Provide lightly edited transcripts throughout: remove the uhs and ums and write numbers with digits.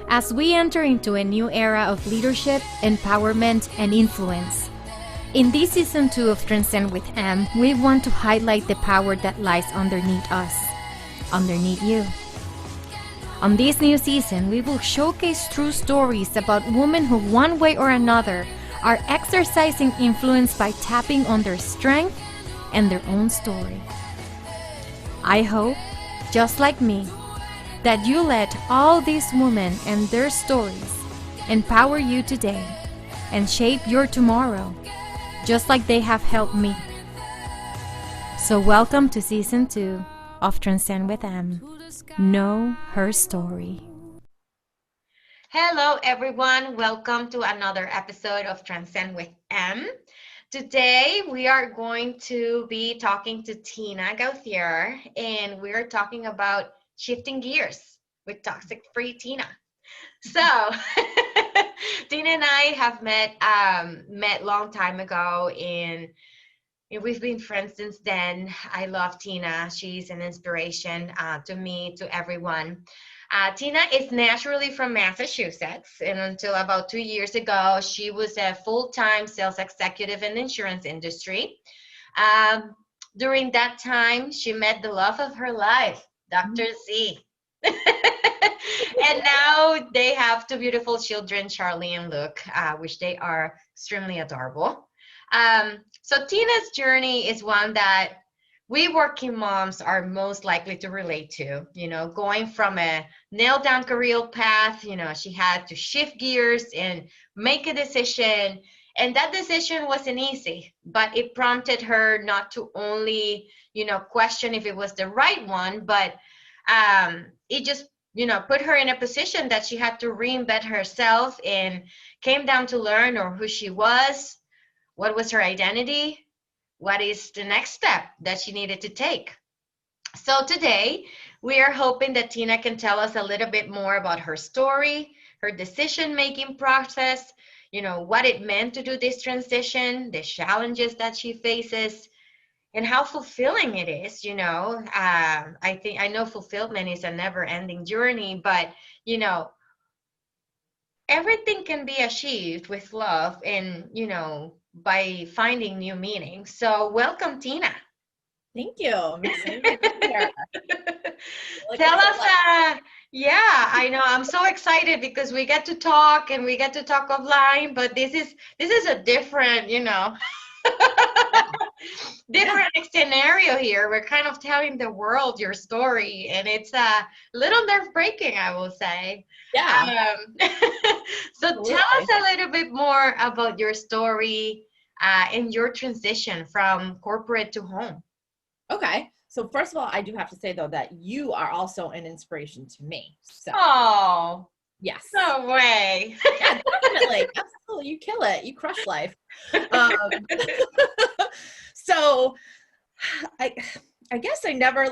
as we enter into a new era of leadership, empowerment, and influence. In this season 2 of Transcend with M, we want to highlight the power that lies underneath us, underneath you. On this new season, we will showcase true stories about women who, one way or another, are exercising influence by tapping on their strength and their own story. I hope, just like me, that you let all these women and their stories empower you today and shape your tomorrow, just like they have helped me. So welcome to Season 2 of Transcend with M. Know her story. Hello, everyone. Welcome to another episode of Transcend with M. Today, we are going to be talking to Tina Gauthier, and we're talking about shifting gears with toxic-free Tina. So, Tina and I have met long time ago, and we've been friends since then. I love Tina. She's an inspiration to me, to everyone. Tina is naturally from Massachusetts, and until about 2 years ago, she was a full-time sales executive in the insurance industry. Um, During that time, she met the love of her life, Dr. Z. And now they have two beautiful children, Charlie and Luke, which they are extremely adorable. So Tina's journey is one that we working moms are most likely to relate to, going from a nailed down career path, she had to shift gears and make a decision. And that decision wasn't easy, but it prompted her not to only, question if it was the right one, but it just, put her in a position that she had to reinvent herself and came down to learn or who she was, what was her identity, what is the next step that she needed to take. So today, we are hoping that Tina can tell us a little bit more about her story, her decision-making process, what it meant to do this transition, the challenges that she faces, and how fulfilling it is. I know fulfillment is a never-ending journey, but, everything can be achieved with love and, by finding new meaning. So welcome, Tina. Thank you. I'm excited to be here. Tell us, yeah, I know. I'm so excited because we get to talk and we get to talk offline, but this is a different, different scenario here. We're kind of telling the world your story, and it's a little nerve-breaking, I will say. Yeah. So tell us a little bit more about your story and your transition from corporate to home. Okay. So first of all, I do have to say though that you are also an inspiration to me. So yes. No way. Yeah, definitely. Absolutely. You kill it. You crush life. So I guess I never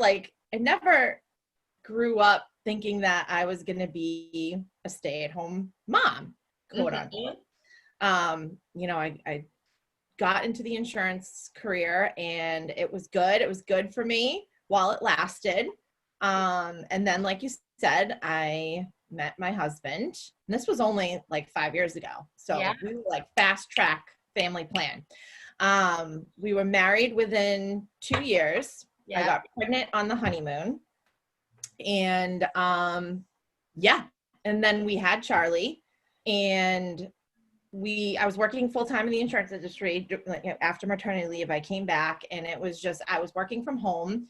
grew up thinking that I was going to be a stay-at-home mom, quote unquote. I got into the insurance career and it was good. It was good for me while it lasted. And then, like you said, I met my husband, and this was only like 5 years ago. So yeah. We were like fast track family plan. We were married within 2 years. Yeah. I got pregnant on the honeymoon, and and then we had Charlie, and I was working full time in the insurance industry. After maternity leave, I came back, and it was just, I was working from home,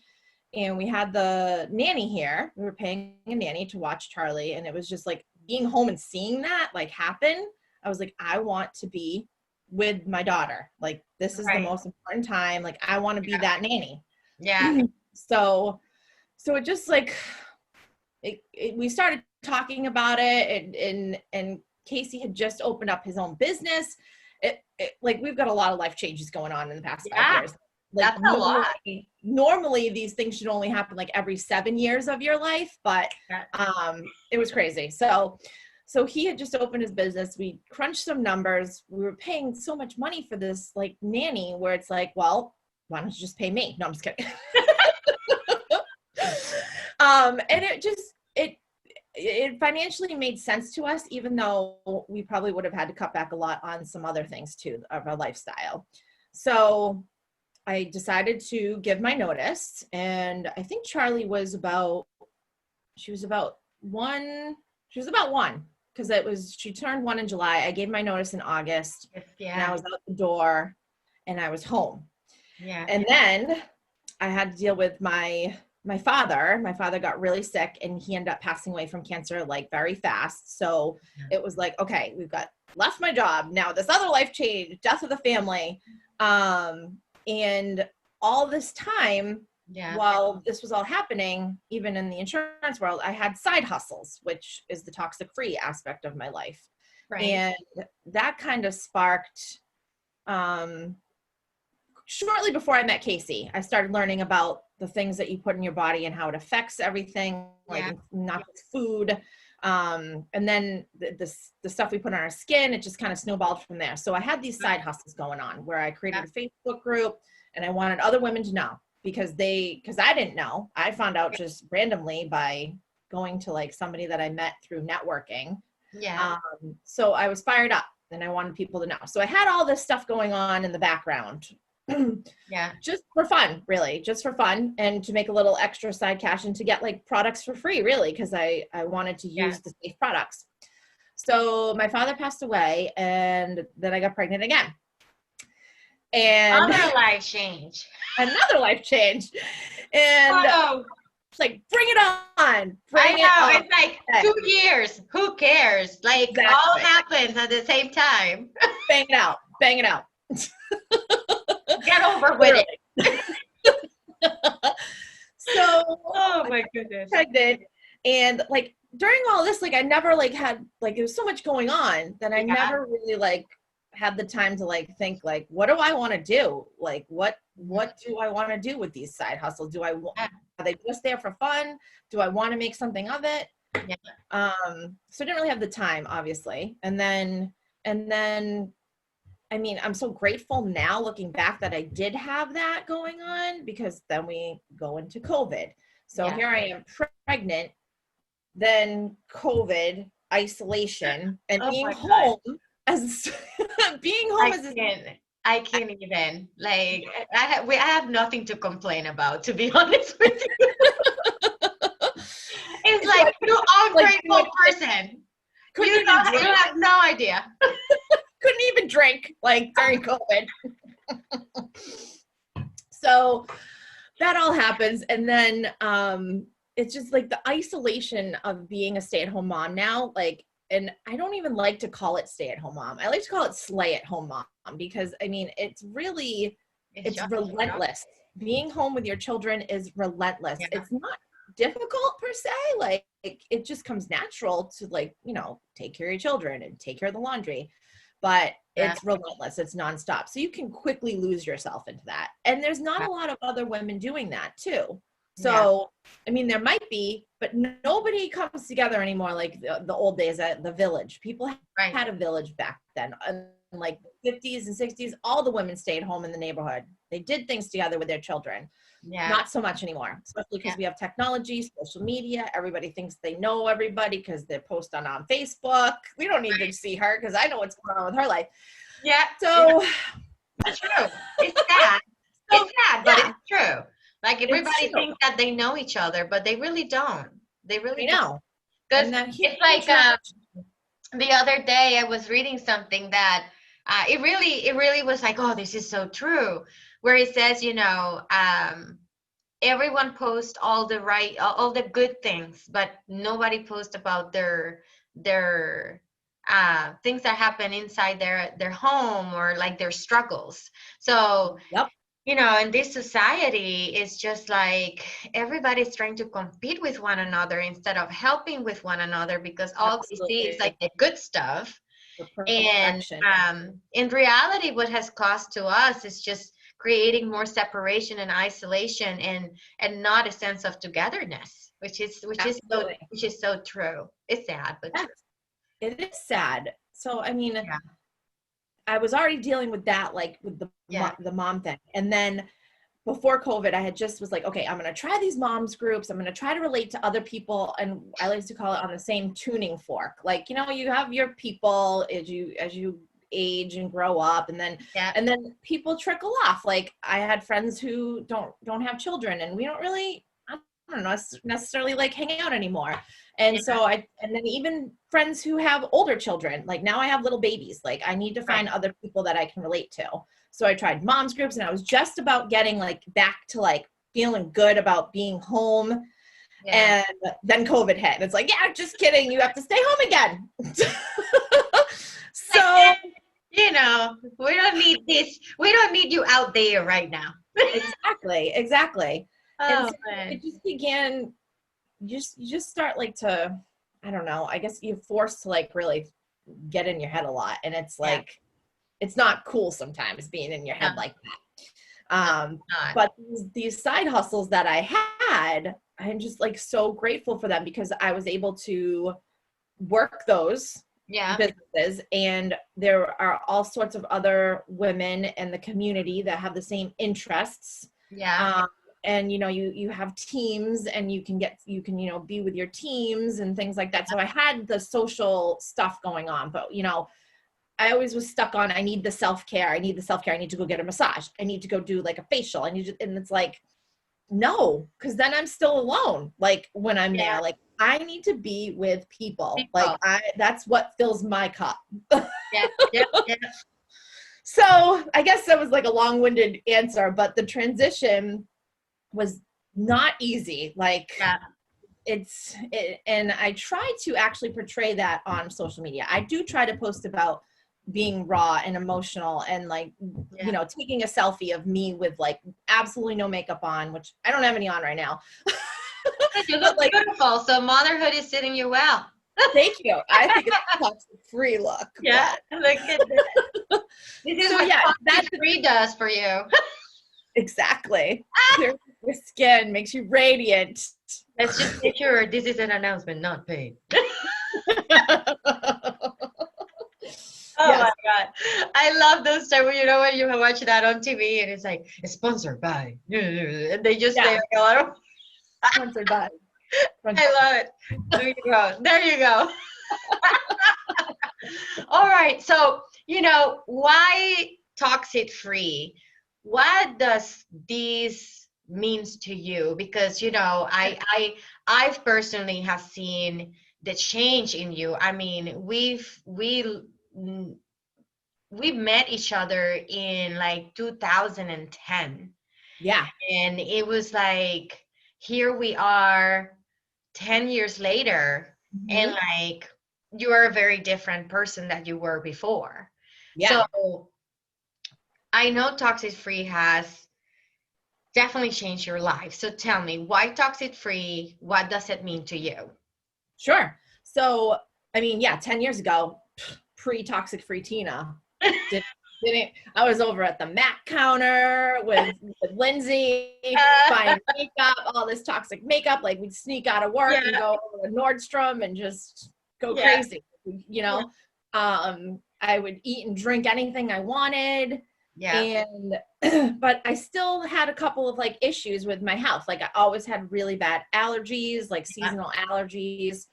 and we had the nanny here. We were paying a nanny to watch Charlie, and it was just like being home and seeing that like happen. I was like, I want to be with my daughter. Like, this is the most important time. Like, I want to be that nanny. Yeah. So it just like, we started talking about it, and Casey had just opened up his own business. Like, we've got a lot of life changes going on in the past 5 years. Like, that's a lot. Normally these things should only happen like every 7 years of your life, but it was crazy. So he had just opened his business. We crunched some numbers. We were paying so much money for this like nanny, where it's like, well, why don't you just pay me? No, I'm just kidding. And it financially made sense to us, even though we probably would have had to cut back a lot on some other things too of our lifestyle. So I decided to give my notice, and I think Charlie was about one, because she turned 1 in July. I gave my notice in August, and I was out the door, and I was home. Yeah. And then I had to deal with my father. My father got really sick, and he ended up passing away from cancer like very fast. So it was like, okay, left my job. Now this other life change, death of the family. And all this time, while this was all happening, even in the insurance world, I had side hustles, which is the toxic free aspect of my life. Right. And that kind of sparked, shortly before I met Casey, I started learning about the things that you put in your body and how it affects everything, like not just food. And then the stuff we put on our skin, it just kind of snowballed from there. So I had these side hustles going on where I created a Facebook group, and I wanted other women to know because I didn't know. I found out just randomly by going to like somebody that I met through networking. Yeah. So I was fired up and I wanted people to know. So I had all this stuff going on in the background. Just for fun, really, just for fun, and to make a little extra side cash and to get like products for free, really, because I wanted to use the safe products. So my father passed away, and then I got pregnant again. And another life change. And it's like, bring it on. It's like 2 years. Who cares? Like all happens at the same time. Bang it out. Get over with it. So, oh my goodness. Pregnant, and like during all this, like I never like had like there was so much going on that I never really like had the time to like think like, what do I want to do? Like what do I want to do with these side hustles? Are they just there for fun? Do I want to make something of it? So I didn't really have the time, obviously. And then I mean, I'm so grateful now looking back that I did have that going on, because then we go into COVID. So here I am pregnant, then COVID, isolation, and being home as I can't even, like, I have nothing to complain about, to be honest with you. It's like, you ungrateful person. You have no idea. Couldn't even drink like during COVID. So that all happens. And then it's just like the isolation of being a stay-at-home mom now, like, and I don't even like to call it stay-at-home mom. I like to call it slay-at-home mom, because I mean, it's relentless. Being home with your children is relentless. It's not difficult per se. Like it just comes natural to, like, you know, take care of your children and take care of the laundry. But it's relentless. It's nonstop. So you can quickly lose yourself into that. And there's not a lot of other women doing that too. So, I mean, there might be, but nobody comes together anymore like the old days at the village. People had a village back then. In like the 50s and 60s, all the women stayed home in the neighborhood. They did things together with their children. Not so much anymore, especially because we have technology, social media. Everybody thinks they know everybody because they post on Facebook. We don't need to see her because I know what's going on with her life. So it's true. It's sad. It's sad, but it's true. Like everybody thinks that they know each other, but they really don't. They really don't. Because it's like the other day I was reading something that it really was like, oh, this is so true. Where it says, you know, everyone posts all the good things, but nobody posts about their things that happen inside their home, or like their struggles. So you know, in this society, it's just like everybody's trying to compete with one another instead of helping with one another, because all they see is like the good stuff. And in reality, what has caused to us is just creating more separation and isolation, and not a sense of togetherness, which is so true. It's sad, but true. It is sad. So I mean, I was already dealing with that, like with the mom thing, and then before COVID, I had just was like, okay, I'm going to try these moms groups. I'm going to try to relate to other people. And I like to call it on the same tuning fork. Like, you know, you have your people as you age and grow up, and then people trickle off. Like, I had friends who don't have children, and we don't really, I don't know, necessarily like hang out anymore. And so and then even friends who have older children, like now I have little babies, like I need to find other people that I can relate to. So I tried moms groups, and I was just about getting like back to like feeling good about being home. And then COVID hit, and it's like, yeah, just kidding. You have to stay home again. So, you know, we don't need this. We don't need you out there right now. Exactly. And so man. it just began, you just start like to, I don't know, I guess you're forced to like really get in your head a lot. And it's like, it's not cool sometimes being in your head like that. But these side hustles that I had, I'm just like so grateful for them, because I was able to work those businesses, and there are all sorts of other women in the community that have the same interests. And you know, you have teams, and you can you know, be with your teams and things like that. So I had the social stuff going on, but you know, I always was stuck on, I need the self-care. I need to go get a massage. I need to go do like a facial. And it's like, no, because then I'm still alone. Like when I'm there, like I need to be with people. Like that's what fills my cup. So I guess that was like a long-winded answer, but the transition was not easy. Like and I try to actually portray that on social media. I do try to post about being raw and emotional, and like, you know, taking a selfie of me with like absolutely no makeup on, which I don't have any on right now. You look like, beautiful. So motherhood is sitting you well. Thank you. I think it's a toxic-free look. Yeah, look at this. This is what toxic-free does for you. Exactly. Your skin makes you radiant. Let's just make sure this is an announcement, not paid. Oh my God. I love those times, you know, when you watch that on TV and it's like, it's sponsored by, and they just say like a lot of sponsored by. I love it. There you go. All right. So, you know, why toxic free? What does this means to you? Because, you know, I personally have seen the change in you. I mean, we met each other in like 2010. And it was like, here we are 10 years later, and like, you are a very different person that you were before. So I know toxic free has definitely changed your life. So tell me, why toxic free? What does it mean to you? Sure. So, I mean, 10 years ago, pre-toxic free Tina, I was over at the Mac counter with Lindsay, buying makeup, all this toxic makeup. Like, we'd sneak out of work and go over to Nordstrom and just go crazy, you know. I would eat and drink anything I wanted. And but I still had a couple of like issues with my health. Like, I always had really bad allergies, like seasonal allergies,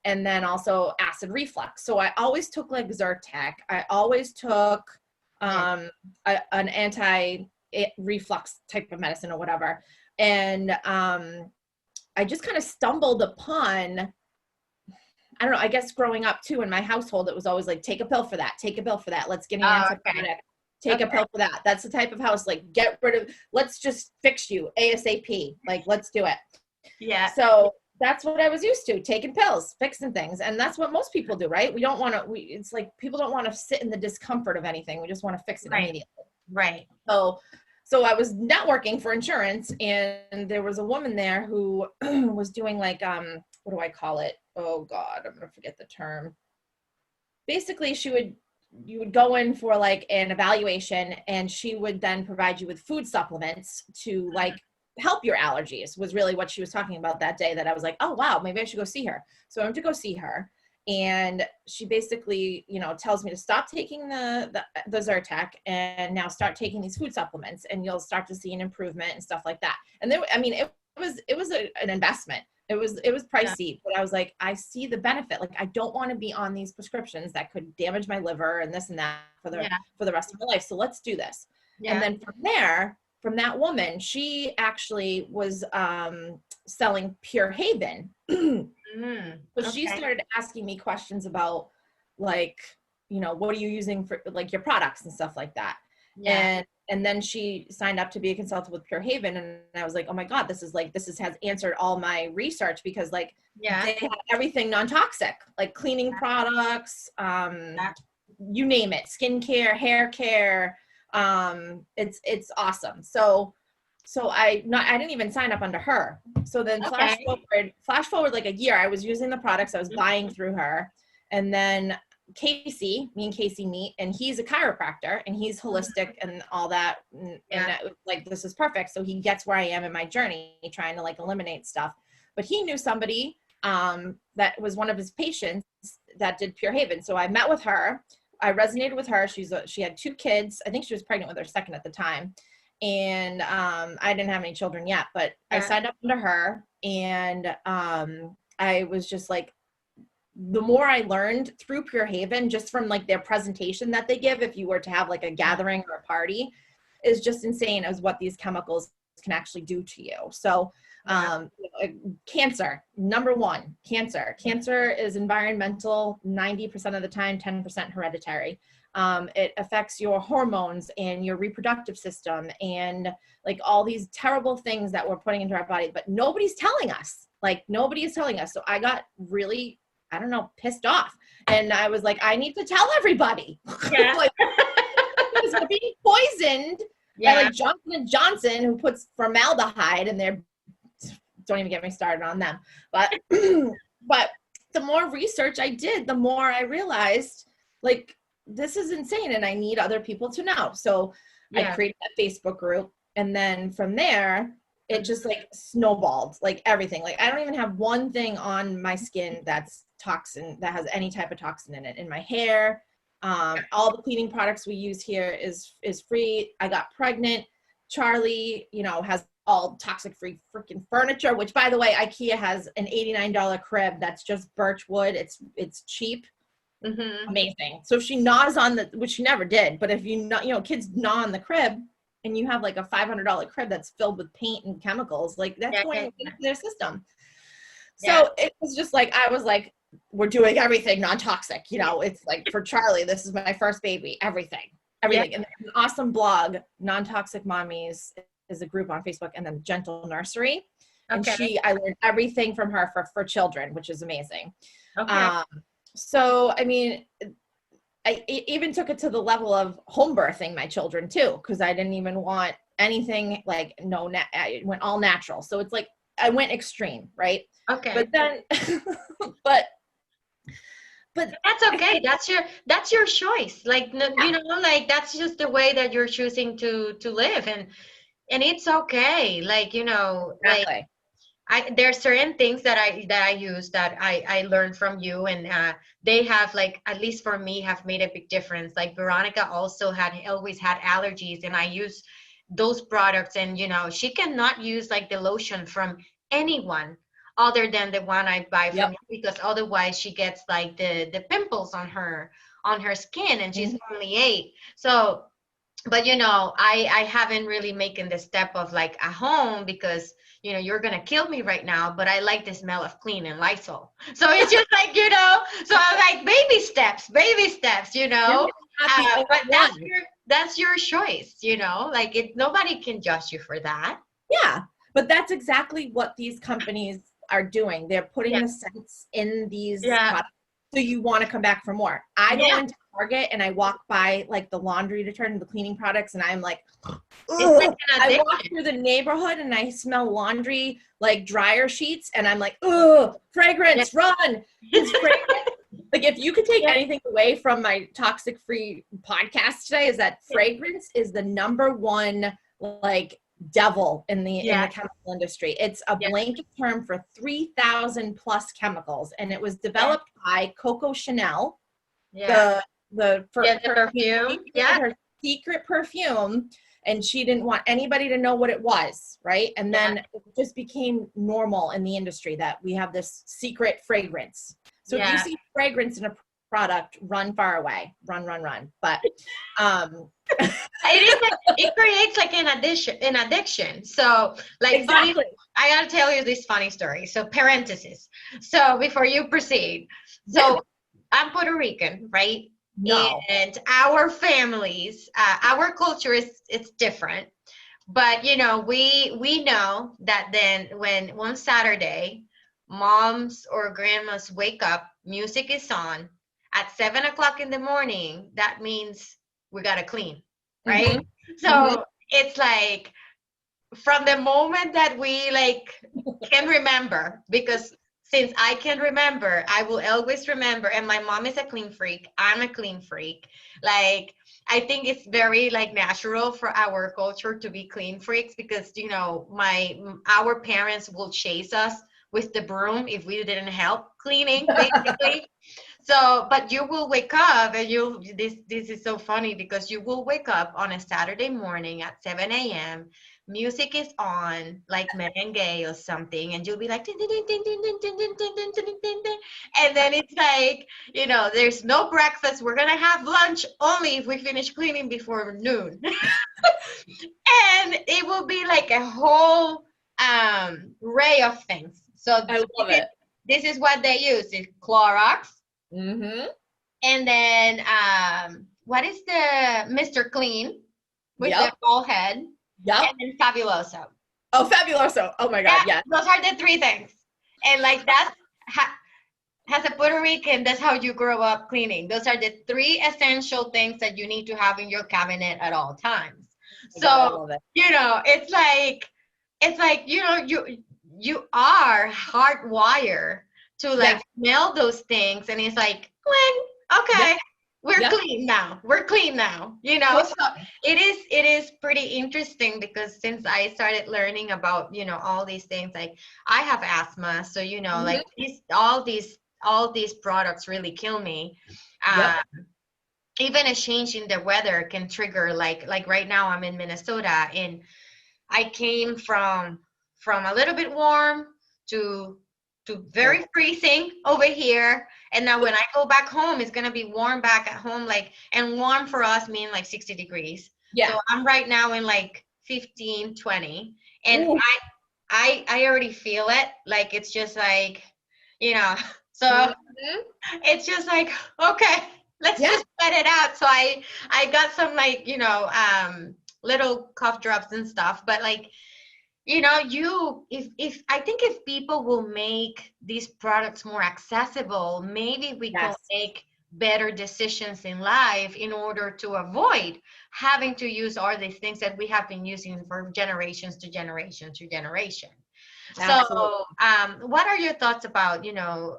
and then also acid reflux. So I always took like Zyrtec. I always took an anti-reflux type of medicine or whatever. And I just kind of stumbled upon, I don't know, I guess growing up too in my household, it was always like, take a pill for that, take a pill for that. Let's get an antibiotic. Take a pill for that. That's the type of house, like, get rid of, let's just fix you ASAP. Like, let's do it. So that's what I was used to, taking pills, fixing things. And that's what most people do, right? We don't want to, it's like, people don't want to sit in the discomfort of anything. We just want to fix it immediately. So I was networking for insurance, and there was a woman there who was doing like, what do I call it? Oh God, I'm going to forget the term. Basically, you would go in for like an evaluation, and she would then provide you with food supplements to like help your allergies, was really what she was talking about that day, that I was like, oh wow, maybe I should go see her. So I went to go see her, And she basically, tells me to stop taking the Zyrtec and now start taking these food supplements, and you'll start to see an improvement and stuff like that. And then, it was an investment. It was pricey, but I was like, I see the benefit. Like, I don't want to be on these prescriptions that could damage my liver and this and that for the rest of my life. So let's do this. Yeah. And then from that woman, she actually was selling Pure Haven. So she started asking me questions about, like, what are you using for, like, your products and stuff like that. Yeah. And then she signed up to be a consultant with Pure Haven. And I was like, oh my God, this has answered all my research, because they have everything non-toxic, like cleaning products, you name it, skincare, hair care. It's awesome. So I didn't even sign up under her. So then flash forward like a year, I was using the products, I was buying through her. And then me and Casey meet, and he's a chiropractor and he's holistic and all that. And I was like, this is perfect. So he gets where I am in my journey, trying to like eliminate stuff. But he knew somebody that was one of his patients that did Pure Haven. So I met with her. I resonated with her. She had 2 kids. I think she was pregnant with her second at the time. And I didn't have any children yet, but I signed up under her. And I was just like, the more I learned through Pure Haven, just from like their presentation that they give, if you were to have like a gathering or a party, is just insane as what these chemicals can actually do to you. So cancer, number 1, cancer is environmental 90% of the time, 10% hereditary. It affects your hormones and your reproductive system and like all these terrible things that we're putting into our body, but nobody's telling us. So I got really, pissed off. And I was like, I need to tell everybody. Yeah. Like, because we're being poisoned by like Johnson & Johnson, who puts formaldehyde in their, don't even get me started on them. But the more research I did, the more I realized, like, this is insane and I need other people to know. So I created that Facebook group. And then from there, it just like snowballed, like everything. Like, I don't even have one thing on my skin that's toxin, that has any type of toxin in it. In my hair, all the cleaning products we use here is free. I got pregnant. Charlie, has all toxic free freaking furniture, which, by the way, IKEA has an $89 crib that's just birch wood. It's cheap. Mm-hmm. Amazing. So she gnaws on which she never did, but if kids gnaw on the crib, and you have like a $500 crib that's filled with paint and chemicals, like that's going into their system. So it was just like, I was like, we're doing everything non-toxic, it's like, for Charlie, this is my first baby, everything. And there's an awesome blog, Non-Toxic Mommies is a group on Facebook, and then Gentle Nursery. And I learned everything from her for children, which is amazing. Okay. So, I mean, I even took it to the level of home birthing my children too, because I didn't even want anything like, I went all natural. So it's like, I went extreme, right? Okay. But then, but that's okay. That's your choice. Like, like that's just the way that you're choosing to live, and it's okay. Like, exactly. Like, there are certain things that I use that I learned from you, and they have, like, at least for me, have made a big difference. Like, Veronica also always had allergies, and I use those products, and she cannot use like the lotion from anyone other than the one I buy from you, because otherwise she gets like the pimples on her skin, and she's only 8. So, but I haven't really making the step of like a home, because you're gonna kill me right now, but I like the smell of clean and Lysol. So it's just like, so I'm like, baby steps, but that's your choice, like nobody can judge you for that. Yeah, but that's exactly what these companies are doing. They're putting the scents in these products, so you want to come back for more. I go into Target and I walk by like the laundry detergent, the cleaning products, and I'm like, I walk through the neighborhood and I smell laundry, like dryer sheets, and I'm like, fragrance, run. It's fragrance. Like, if you could take anything away from my toxic free podcast today, is that fragrance is the number one like devil in the chemical industry. It's a blanket term for 3,000 plus chemicals, and it was developed by Coco Chanel. The perfume. Her secret perfume, and she didn't want anybody to know what it was, right? And then it just became normal in the industry that we have this secret fragrance. So if you see fragrance in a product, run far away, run. But it creates like an addiction. So like exactly. I gotta tell you this funny story. So parenthesis. So before you proceed, so I'm Puerto Rican, right? No. And our families, our culture it's different. But you know, we know that then when one Saturday, moms or grandmas wake up, music is on at 7 o'clock in the morning. That means we gotta clean, right? So it's like from the moment that we like can remember, because since I can remember, I will always remember. And my mom is a clean freak. I'm a clean freak. Like, I think it's very like natural for our culture to be clean freaks because, you know, our parents will chase us with the broom if we didn't help cleaning, basically. So, but you will wake up and this is so funny because you will wake up on a Saturday morning at 7 a.m. Music is on, like merengue or something, and you'll be like, din, din, din, din, din, din, din, din, din, din, din, din, din. And then it's like, you know, there's no breakfast. We're going to have lunch only if we finish cleaning before noon. And it will be like a whole array of things. So I love it. This is what they use. It's Clorox. Mm-hmm. And then what is the Mr. Clean with the bald head? Yep. And then Fabuloso. Oh, Fabuloso. Oh my God, yeah. Those are the three things. And like that's as a Puerto Rican, that's how you grow up cleaning. Those are the three essential things that you need to have in your cabinet at all times. So, you know, it's like, you know, you are hardwired to like smell those things. And it's like, okay. We're clean now. We're clean now, you know. So it is pretty interesting because since I started learning about, you know, all these things, like I have asthma, so you know, like all these products really kill me. Even a change in the weather can trigger like right now I'm in Minnesota and I came from a little bit warm to very freezing over here. And now when I go back home, it's going to be warm back at home. Like, and warm for us mean like 60 degrees. Yeah. So I'm right now in like 15, 20. And I already feel it. Like, it's just like, you know, so it's just like, okay, let's just let it out. So I got some like, you know, little cough drops and stuff, but like, you know, if I think if people will make these products more accessible, maybe we can make better decisions in life in order to avoid having to use all these things that we have been using for generations to generation to generation. Absolutely. So, what are your thoughts about, you know,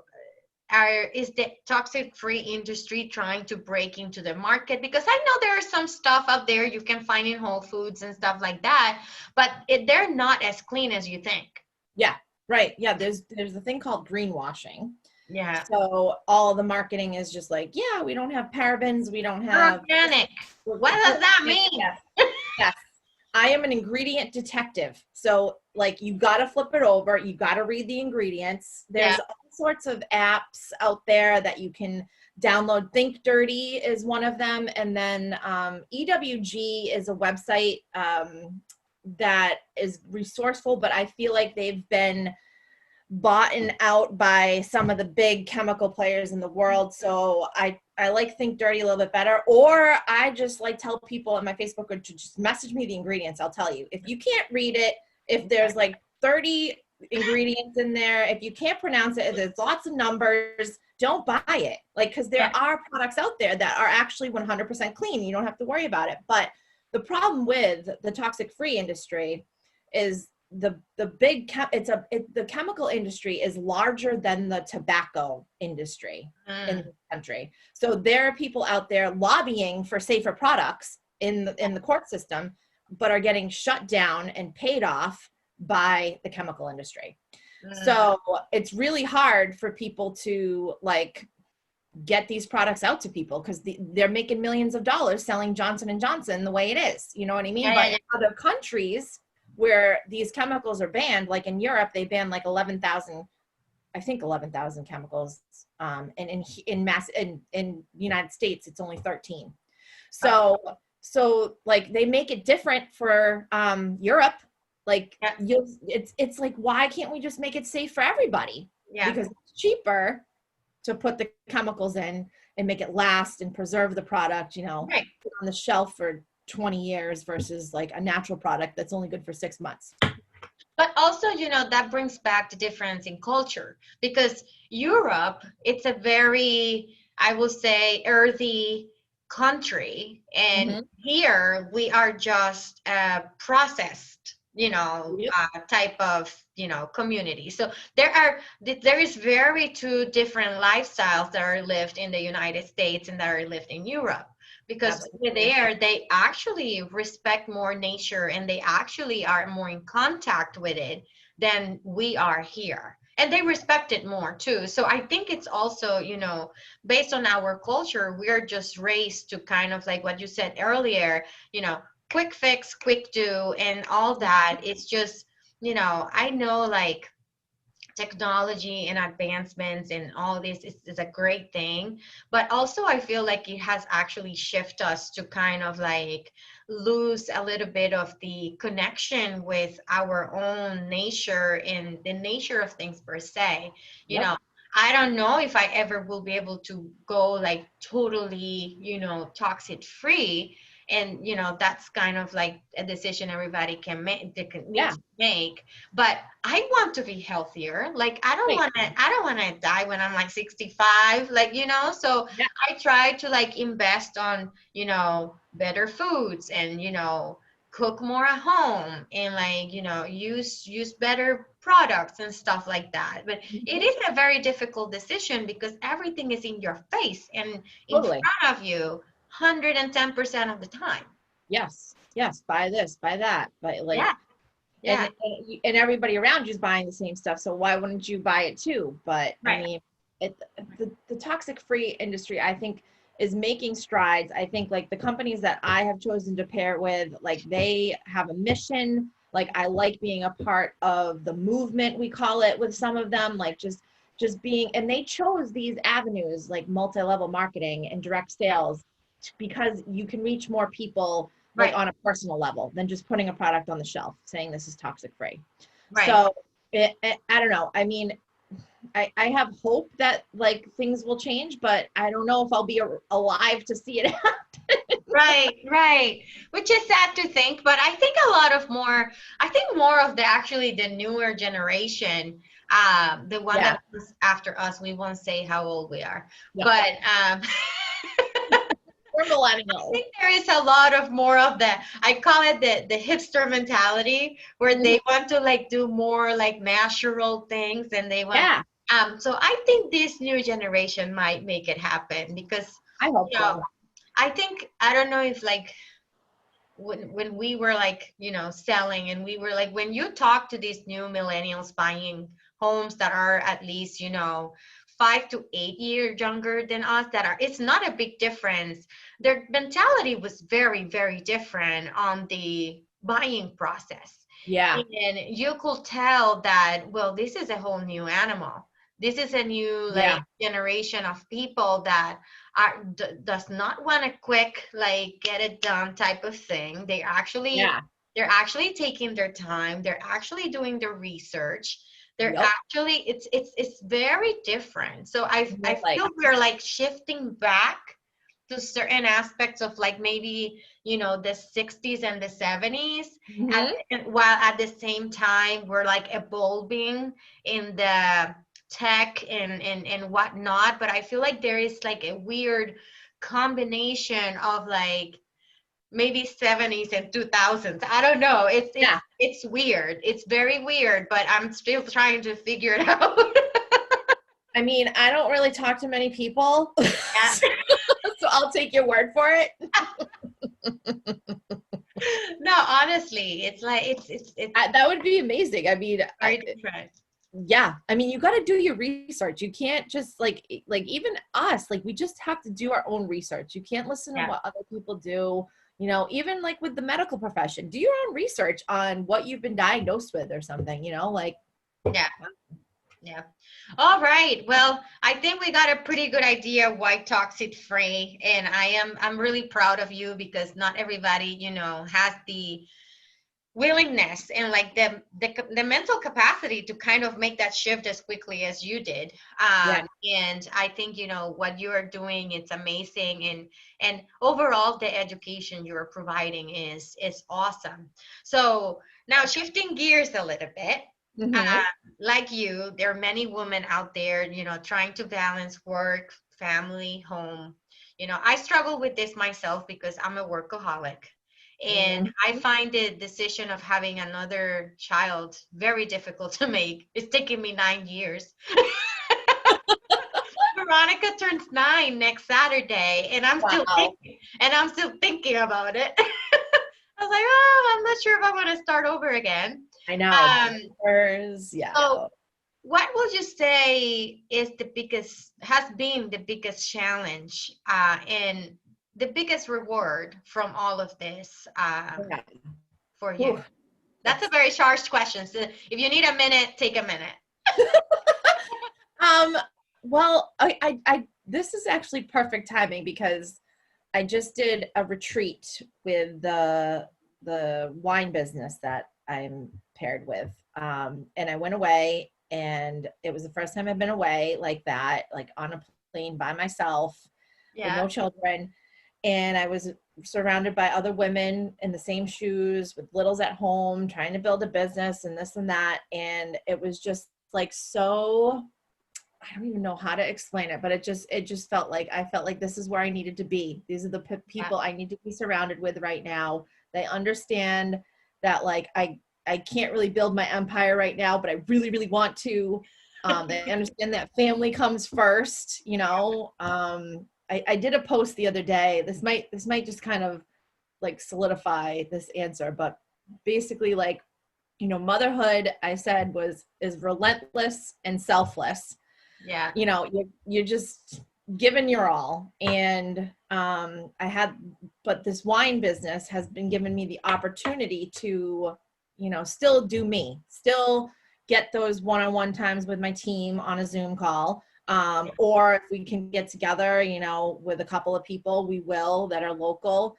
is the toxic-free industry trying to break into the market? Because I know there is some stuff out there you can find in Whole Foods and stuff like that, but they're not as clean as you think. Yeah, right. Yeah, there's a thing called greenwashing. Yeah. So all the marketing is just like, yeah, we don't have parabens, we don't have organic. What does that mean? Yes. I am an ingredient detective. So like you got to flip it over. You got to read the ingredients. There's all sorts of apps out there that you can download. Think Dirty is one of them. And then EWG is a website that is resourceful, but I feel like they've been bought out by some of the big chemical players in the world. So I like Think Dirty a little bit better, or I just like tell people in my Facebook group to just message me the ingredients. I'll tell you. If you can't read it, if there's like 30 ingredients in there, if you can't pronounce it, if there's lots of numbers, don't buy it. Like, because there are products out there that are actually 100% clean. You don't have to worry about it. But the problem with the toxic free industry is the chemical industry is larger than the tobacco industry in the country. So there are people out there lobbying for safer products in the court system. but are getting shut down and paid off by the chemical industry. So it's really hard for people to like get these products out to people because they're making millions of dollars selling Johnson & Johnson the way it is. You know what I mean? But in other countries where these chemicals are banned, like in Europe, they ban like 11,000 chemicals. And in United States, it's only 13. So like they make it different for Europe. Like it's like, why can't we just make it safe for everybody? Yeah. Because it's cheaper to put the chemicals in and make it last and preserve the product, you know, put on the shelf for 20 years versus like a natural product that's only good for 6 months. But also, you know, that brings back the difference in culture, because Europe, it's a very, I will say, earthy country. And here we are just processed, you know, type of, you know, community. So there is very two different lifestyles that are lived in the United States and that are lived in Europe. Because over there, they actually respect more nature and they actually are more in contact with it than we are here. And they respect it more too. So I think it's also, you know, based on our culture, we're just raised to kind of like what you said earlier, you know, quick fix, quick do, and all that. It's just, you know, I know like technology and advancements and all this is a great thing, but also I feel like it has actually shifted us to kind of like lose a little bit of the connection with our own nature and the nature of things per se. You know, I don't know if I ever will be able to go like totally, you know, toxic free. And, you know, that's kind of like a decision everybody can make, they can need to make. But I want to be healthier. Like, I don't want to die when I'm like 65, like, you know, so I try to like invest on, you know, better foods and, you know, cook more at home and like, you know, use better products and stuff like that. But it is a very difficult decision because everything is in your face and in front of you 110% of the time. Yes, buy this, buy that, but like and everybody around you is buying the same stuff, so why wouldn't you buy it too? But I mean, the toxic free industry, I think, is making strides. I think like the companies that I have chosen to pair with, like they have a mission. Like I like being a part of the movement, we call it, with some of them, like just being, and they chose these avenues like multi-level marketing and direct sales because you can reach more people like on a personal level than just putting a product on the shelf saying this is toxic free. So I don't know. I mean, I have hope that like things will change, but I don't know if I'll be alive to see it happen. Right. Which is sad to think, but I think more of the newer generation, the one that was after us, we won't say how old we are, but we're millennials. I think there is a lot of more of the, I call it the hipster mentality, where they want to like do more like natural things and they want so I think this new generation might make it happen because I hope so. I think, I don't know if like when we were like, you know, selling and we were like, when you talk to these new millennials buying homes that are at least, you know, 5 to 8 years younger than us, it's not a big difference. Their mentality was very, very different on the buying process. And you could tell that, well, this is a whole new animal. This is a new like generation of people that does not want a quick, like get it done type of thing. They're actually taking their time. They're actually doing their research. They're actually, it's very different. So I feel we're like shifting back to certain aspects of like maybe, you know, the 60s and the 70s, and while at the same time we're like evolving in the tech and whatnot. But I feel like there is like a weird combination of like maybe 70s and 2000s. I don't know. It's weird. It's very weird, but I'm still trying to figure it out. I mean, I don't really talk to many people, so I'll take your word for it. No, honestly, it's like it's That would be amazing. I mean, very different. yeah, I mean, you got to do your research. You can't just like even us, like we just have to do our own research. You can't listen to Yeah. what other people do. You know, even like with the medical profession, do your own research on what you've been diagnosed with or something, you know, like. Yeah. Yeah. All right. Well, I think we got a pretty good idea why toxic free, and I'm really proud of you because not everybody, has the willingness and like the mental capacity to kind of make that shift as quickly as you did. Yeah. And I think what you are doing, it's amazing, and overall the education you are providing is awesome. So now shifting gears a little bit, Mm-hmm. uh, like you, there are many women out there, trying to balance work, family, home. I struggle with this myself because I'm a workaholic. And I Mm-hmm. find the decision of having another child very difficult to make. It's taking me 9 years. Veronica turns 9 next Saturday, and Wow. I'm still thinking about it. I was like, oh, I'm not sure if I want to start over again. I know. Um, Yeah. so what would you say has been the biggest challenge, and the biggest reward from all of this, Yeah. for you? Whew. That's a That's very charged question. So if you need a minute, take a minute. um well, this is actually perfect timing because I just did a retreat with the wine business that I'm paired with. And I went away, and it was the first time I've been away like that, like on a plane by myself with Yeah. no children. And I was surrounded by other women in the same shoes with littles at home, trying to build a business and this and that. And it was just like so, I don't even know how to explain it, but it just felt like I felt like this is where I needed to be. These are the Yeah. people I need to be surrounded with right now. They understand that like I can't really build my empire right now, but I really really want to. They understand that family comes first. You know, I did a post the other day. This might just kind of like solidify this answer, but basically like, you know, motherhood, I said, is relentless and selfless. Yeah. You know, you're just giving your all. And but this wine business has been giving me the opportunity to, you know, still do me, still get those one-on-one times with my team on a Zoom call. Or if we can get together, you know, with a couple of people, we will, that are local.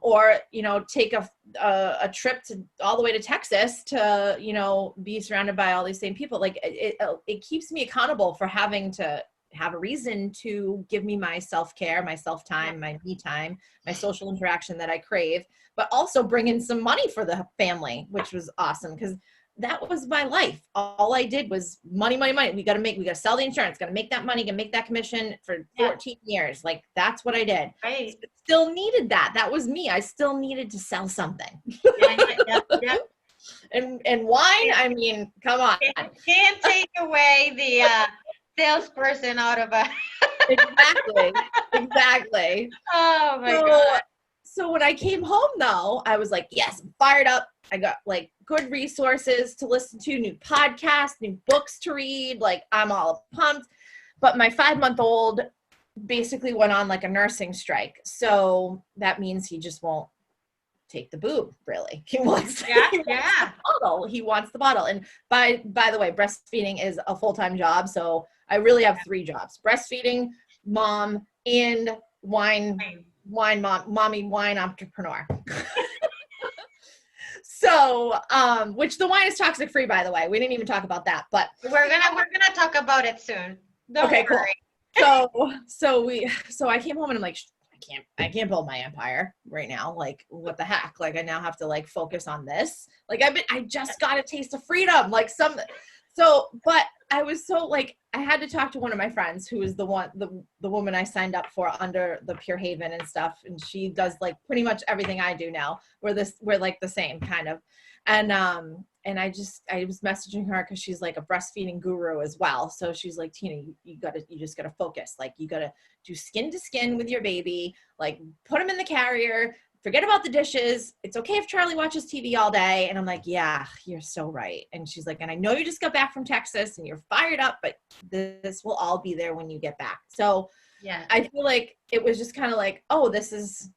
Or, you know, take a trip to all the way to Texas to, you know, be surrounded by all these same people. Like it keeps me accountable for having to have a reason to give me my self-care, my self-time, my me time, my social interaction that I crave, but also bring in some money for the family, which was awesome because that was my life. All I did was money, money, money. We got to sell the insurance, got to make that money, got to make that commission for 14 years. Like that's what I did. Right. Still needed that. That was me. I still needed to sell something. Yeah. And wine, I mean, come on. Can't take away the salesperson out of a. Exactly. Oh my God. So when I came home though, I was like, yes, I'm fired up. I got like good resources to listen to, new podcasts, new books to read. Like I'm all pumped. But my 5-month-old basically went on like a nursing strike. So that means he just won't take the boob, really. He wants the bottle. He wants the bottle. And by the way, breastfeeding is a full-time job. So I really have 3 jobs: breastfeeding, mom, and wine mom, mommy wine entrepreneur. So, which the wine is toxic free, by the way. We didn't even talk about that, but we're gonna talk about it soon. Don't okay, worry. Cool. So I came home and I'm like, I can't build my empire right now. Like, what the heck? Like, I now have to like focus on this. Like, I just got a taste of freedom. Like but I was so like, I had to talk to one of my friends who is the woman I signed up for under the Pure Haven and stuff. And she does like pretty much everything I do now. We're like the same kind of. And I was messaging her because she's like a breastfeeding guru as well. So she's like, Tina, you just gotta focus. Like you gotta do skin to skin with your baby, like put him in the carrier forget about the dishes. It's okay if Charlie watches TV all day. And I'm like, yeah, you're so right. And she's like, and I know you just got back from Texas and you're fired up, but this will all be there when you get back. So Yeah. I feel like it was just kind of like, oh, this is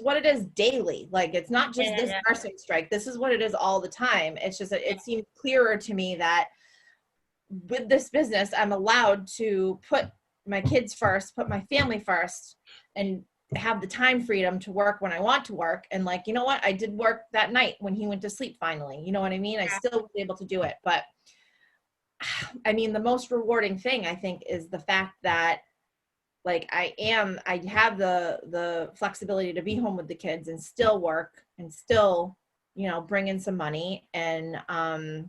what it is daily. Like, it's not just this nursing strike. This is what it is all the time. It's just, it seemed clearer to me that with this business, I'm allowed to put my kids first, put my family first, and have the time freedom to work when I want to work. And like, you know what? I did work that night when he went to sleep finally. You know what I mean? I still was able to do it. But I mean, the most rewarding thing, I think, is the fact that like I have the flexibility to be home with the kids and still work and still, you know, bring in some money. And I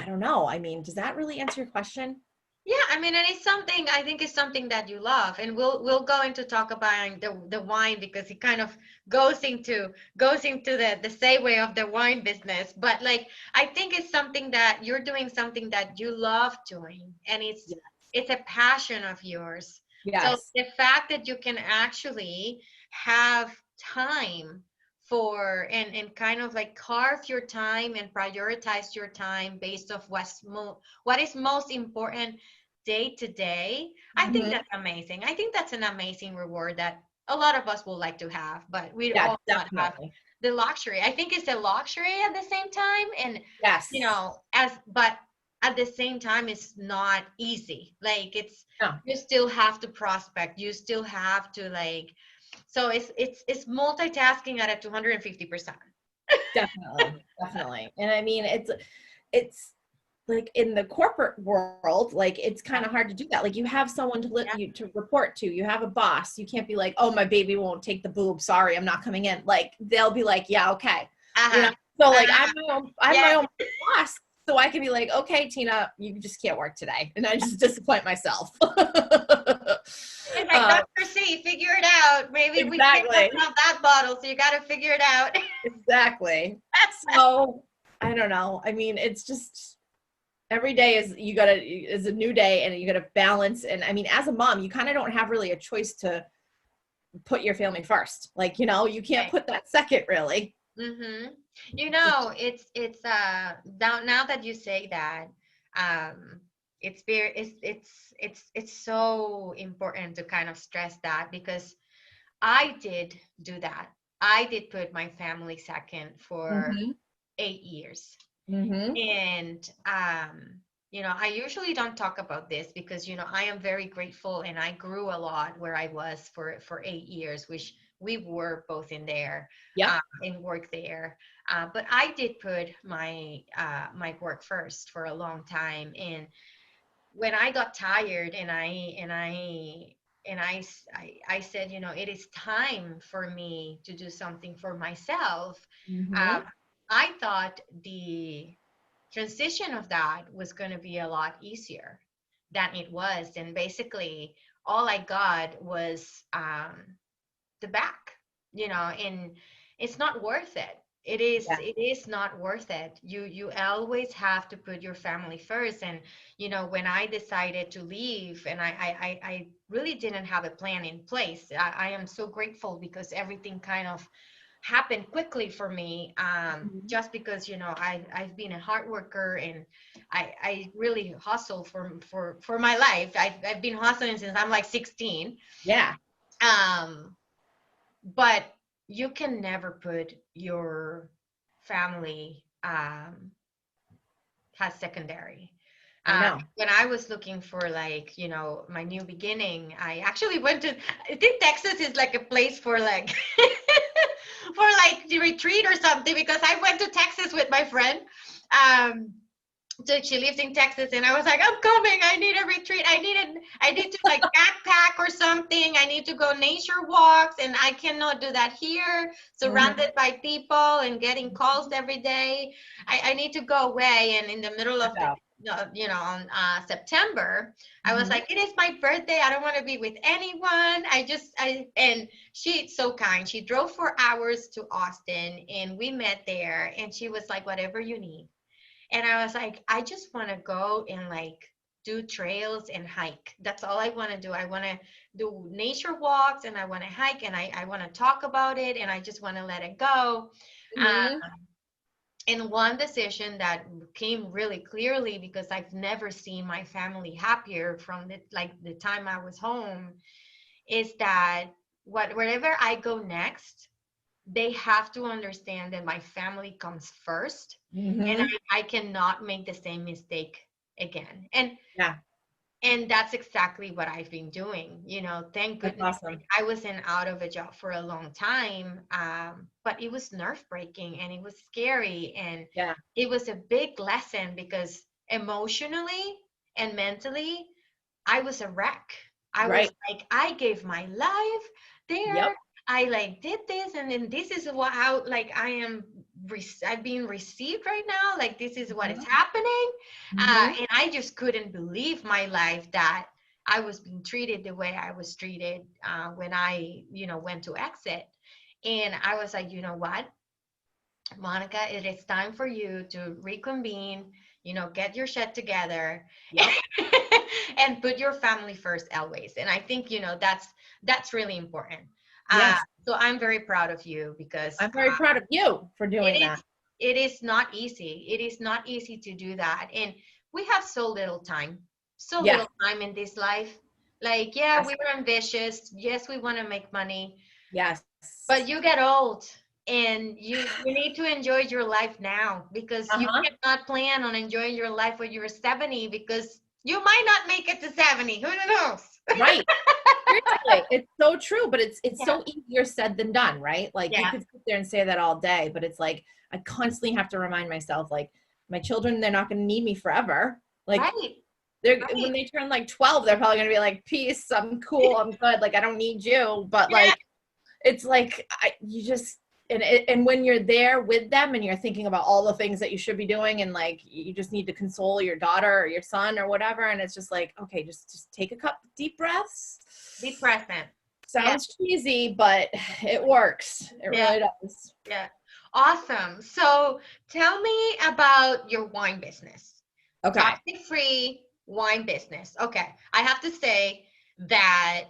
don't know. I mean, does that really answer your question? Yeah, I mean, and it's something, I think it's something that you love, and we'll go into talk about the wine, because it kind of goes into the segue of the wine business. But like, I think it's something that you're doing, something that you love doing, and it's a passion of yours. Yes. So the fact that you can actually have time for and kind of like carve your time and prioritize your time based off what is most important day to day. I think that's amazing. I think that's an amazing reward that a lot of us would like to have, but we all not have the luxury. I think it's a luxury at the same time, and you know, but at the same time, it's not easy. Like, you still have to prospect, you still have to like, so it's multitasking at a 250%. Definitely. And I mean, it's like in the corporate world, like it's kind of hard to do that. Like, you have someone to report to, you have a boss. You can't be like, oh, my baby won't take the boob, sorry, I'm not coming in. Like, they'll be like, yeah, okay. You know? So like, I'm my own boss. So I can be like, okay, Tina, you just can't work today. And I just disappoint myself. It's like, Dr. C, figure it out. Maybe we can't open up that bottle, so you got to figure it out. Exactly. So I don't know. I mean, it's just every day is a new day, and you got to balance. And I mean, as a mom, you kind of don't have really a choice to put your family first. Like, you know, you can't put that second, really. Mm-hmm. You know, it's now that you say that, it's so important to kind of stress that, because I did do that. I did put my family second for 8 years. And you know, I usually don't talk about this because, you know, I am very grateful, and I grew a lot where I was for 8 years, which we were both in there, and work there. But I did put my work first for a long time. And when I got tired, and I said, you know, it is time for me to do something for myself. I thought the transition of that was going to be a lot easier than it was. And basically all I got was the back, you know, and it's not worth it. It is not worth it. You always have to put your family first. And you know, when I decided to leave, and I really didn't have a plan in place, I am so grateful, because everything kind of happened quickly for me, just because, you know, I've been a hard worker, and I really hustle for my life. I've been hustling since I'm like 16. But you can never put your family as secondary. When I was looking for, like, you know, my new beginning, I actually went to, I think Texas is like a place for like for like the retreat or something, because I went to Texas with my friend. So she lives in Texas, and I was like, I'm coming. I need a retreat. I need to like backpack or something. I need to go nature walks, and I cannot do that here, surrounded by people and getting calls every day. I need to go away. And in the middle of you know, on September, I was like, it is my birthday. I don't want to be with anyone. And she's so kind. She drove 4 hours to Austin, and we met there, and she was like, whatever you need. And I was like, I just want to go and like do trails and hike. That's all I want to do. I want to do nature walks and I want to hike and I want to talk about it and I just want to let it go. Mhm. And one decision that came really clearly because I've never seen my family happier from the time I was home is that wherever I go next, they have to understand that my family comes first and Mhm. I cannot make the same mistake again. Yeah, And that's exactly what I've been doing. Thank that's goodness. awesome. I was out of a job for a long time, but it was nerve breaking and it was scary. And Yeah. it was a big lesson because emotionally and mentally, I was a wreck. I was Right. like, I gave my life there. Yep. I did this, and then this is what how I've been received right now. Like this is what is Mhm. happening, Mhm. and I just couldn't believe my life that I was being treated the way I was treated when I went to exit, and I was like, you know what, Monica, it is time for you to reconvene. Get your shit together Yep. and put your family first always. And I think that's really important. Yes. So I'm very proud of you because I'm very proud of you for doing it that. is it is not easy. It is not easy to do that, and we have so Yes. little time in this life. Like, yeah, Yes. we were ambitious. Yes, we want to make money, Yes. but you get old and you need to enjoy your life now because you Uh-huh. cannot plan on enjoying your life when you're 70 because you might not make it to 70. Who knows? Right. Seriously, it's so true, but it's Yeah. so easier said than done, right? Like you Yeah. could sit there and say that all day, but it's like I constantly have to remind myself, like my children, they're not going to need me forever. Like Right. they're Right. when they turn like 12, they're probably going to be like, "Peace, I'm cool, I'm good. Like I don't need you." But Yeah. like it's like you just and when you're there with them and you're thinking about all the things that you should be doing and like you just need to console your daughter or your son or whatever, and it's just like, okay, just take a couple deep breaths. Be present. Yeah. Sounds cheesy, but it works. It Yeah. really does. Yeah. Awesome. So tell me about your wine business. Okay. Toxic free wine business. Okay. I have to say that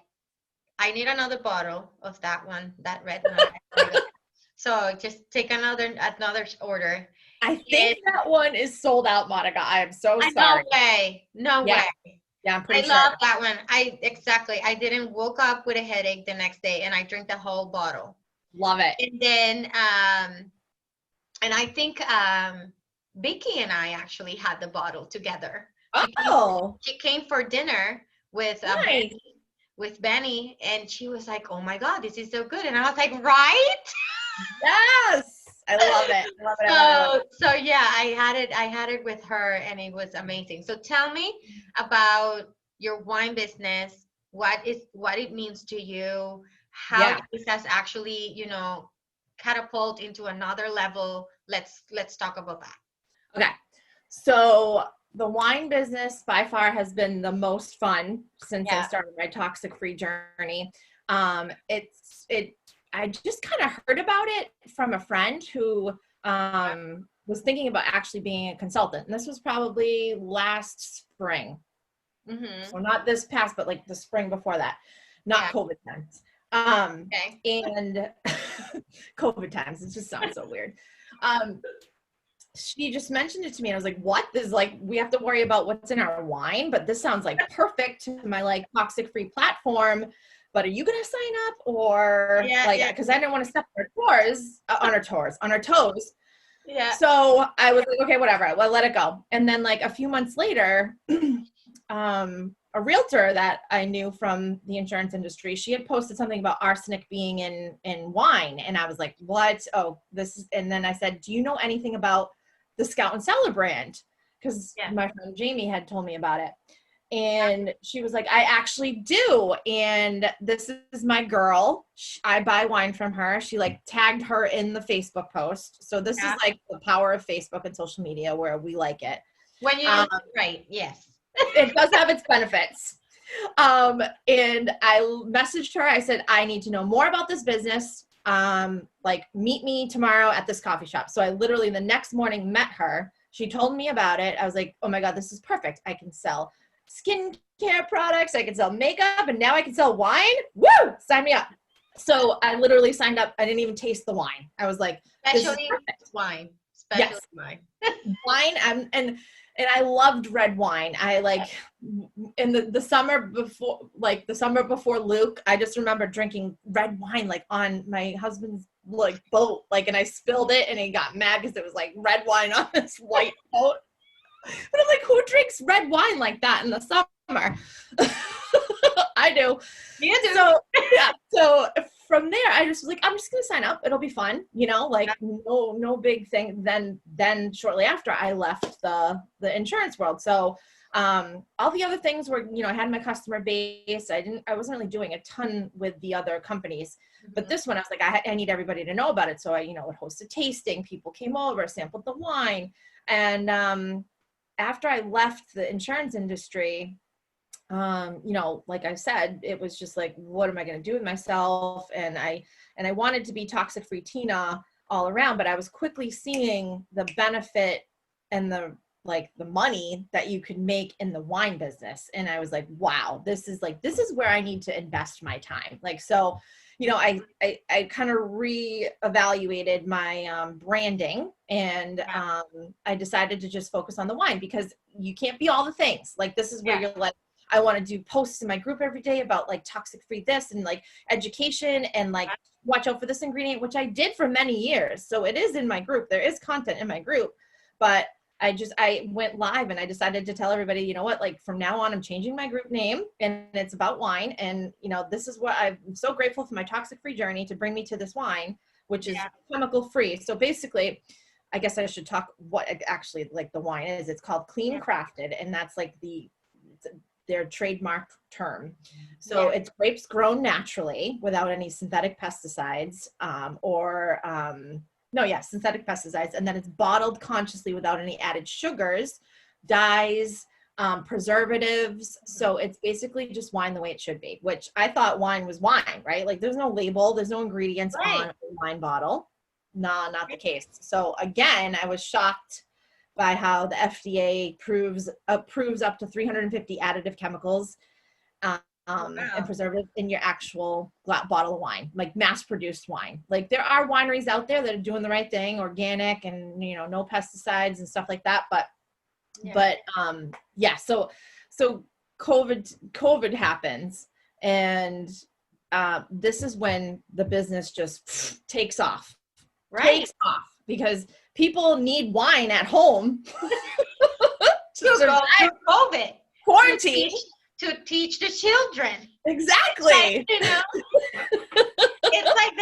I need another bottle of that one, that red one. So just take another order. I And think that one is sold out, Monica. I am so I sorry. no way. No Yeah. way. Yeah, I'm I pretty sure. love that one. I didn't woke up with a headache the next day and I drank the whole bottle. Love it. And then and I think Vicky and I actually had the bottle together. Oh, She came for dinner with nice. Benny and she was like, "Oh my God, this is so good." And I was like, "Right?" Yes. I love it. I love it. I love it. So yeah, I had it with her and it was amazing. So tell me about your wine business, what it means to you, how Yeah. this has actually, catapult into another level. Let's talk about that. Okay. So the wine business by far has been the most fun since I Yeah. started my toxic free journey. I just kind of heard about it from a friend who was thinking about actually being a consultant. And this was probably last spring. Mm-hmm. So not this past, but like the spring before that, not Yeah. COVID times. Okay. And COVID times, it just sounds so weird. She just mentioned it to me and I was like, what? This is like, we have to worry about what's in our wine, but this sounds like perfect to my like toxic free platform. But are you going to sign up or because I didn't want to step on our toes. Yeah. So I was like, okay, whatever. Well, let it go. And then like a few months later, a realtor that I knew from the insurance industry, she had posted something about arsenic being in wine. And I was like, what? Oh, and then I said, do you know anything about the Scout and Cellar brand? Because my friend Jamie had told me about it. And she was like, I actually do. And this is my girl. I buy wine from her. She like tagged her in the Facebook post. So this is like the power of Facebook and social media where we like it. When you use it right, yes. It does have its benefits. And I messaged her. I said, I need to know more about this business. Like meet me tomorrow at this coffee shop. So I literally the next morning met her. She told me about it. I was like, oh my God, this is perfect. I can sell skincare products. I could sell makeup, and now I can sell wine. Woo! Sign me up. So I literally signed up. I didn't even taste the wine. I was like, Especially wine. Especially wine. Wine. And I loved red wine. I like in the summer before, like the summer before Luke, I just remember drinking red wine like on my husband's like boat, like, and I spilled it and he got mad because it was like red wine on this white boat. But I'm like, who drinks red wine like that in the summer? I do. You do. So, yeah. So from there, I just was like, I'm just going to sign up. It'll be fun. You know, like no big thing. Then shortly after I left the insurance world. So all the other things were, you know, I had my customer base. I wasn't really doing a ton with the other companies, but this one I was like, I need everybody to know about it. So I, you know, would host a tasting. People came over, sampled the wine. And after I left the insurance industry, you know, like I said, it was just like, what am I going to do with myself? And I wanted to be toxic free Tina all around, but I was quickly seeing the benefit and the money that you could make in the wine business. And I was like, wow, this is where I need to invest my time. Like, so, you know, I kind of reevaluated my branding, and I decided to just focus on the wine, because you can't be all the things. Like, this is where you're like, I want to do posts in my group every day about like toxic free this and like education and like watch out for this ingredient, which I did for many years. So it is in my group. There is content in my group, but I went live and I decided to tell everybody, you know what, like from now on, I'm changing my group name and it's about wine. And, you know, this is what I'm so grateful for my toxic free journey to bring me to this wine, which is chemical free. So basically, I guess I should talk what actually like the wine is. It's called Clean Crafted, and that's like their trademark term. So it's grapes grown naturally without any synthetic pesticides, synthetic pesticides. And then it's bottled consciously without any added sugars, dyes, preservatives. So it's basically just wine the way it should be, which I thought wine was wine, right? Like there's no label, there's no ingredients on a wine bottle. Nah, not the case. So again, I was shocked by how the FDA approves up to 350 additive chemicals and preservatives in your actual bottle of wine, like mass-produced wine. Like there are wineries out there that are doing the right thing, organic and, you know, no pesticides and stuff like that. But so COVID happens, and this is when the business just takes off. Takes off, because people need wine at home to survive COVID, quarantine, to teach the children. Exactly. Like, you know, it's like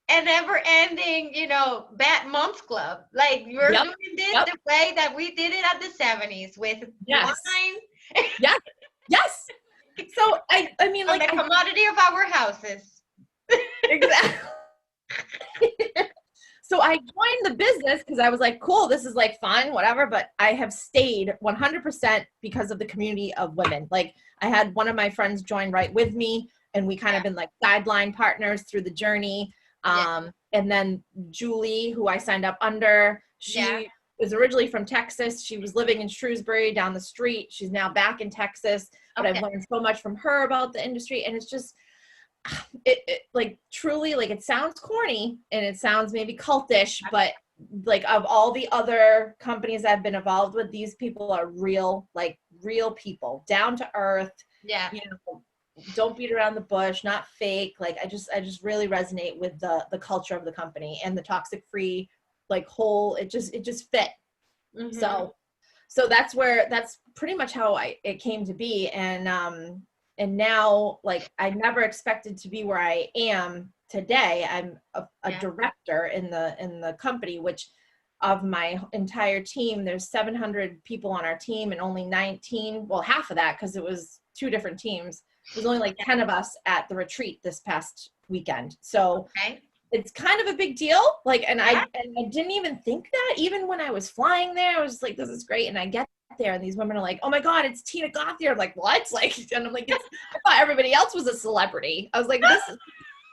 a never-ending, you know, bad moms club. Like we're doing this the way that we did it at the 70s with wine. Yes. So I mean, like the commodity of our houses. Exactly. So I joined the business because I was like, cool, this is like fun, whatever. But I have stayed 100% because of the community of women. Like I had one of my friends join right with me, and we kind of been like sideline partners through the journey. And then Julie, who I signed up under, she was originally from Texas. She was living in Shrewsbury down the street. She's now back in Texas. But I've learned so much from her about the industry. And it's just, it like truly, like it sounds corny and it sounds maybe cultish, but like of all the other companies I've been involved with, these people are real people, down to earth. You know, don't beat around the bush, not fake. Like I just really resonate with the culture of the company and the toxic free, like whole, it just fit. So that's pretty much how it came to be. And now, like, I never expected to be where I am today. I'm a director in the company, which of my entire team, there's 700 people on our team, and only 19, well, half of that, because it was 2 different teams. There's only like 10 of us at the retreat this past weekend. So it's kind of a big deal. Like, and I didn't even think that even when I was flying there, I was like, this is great. And I get there and these women are like, oh my God, it's Tina Gauthier. I'm like, what? Like, and I'm like, I thought everybody else was a celebrity. I was like, this is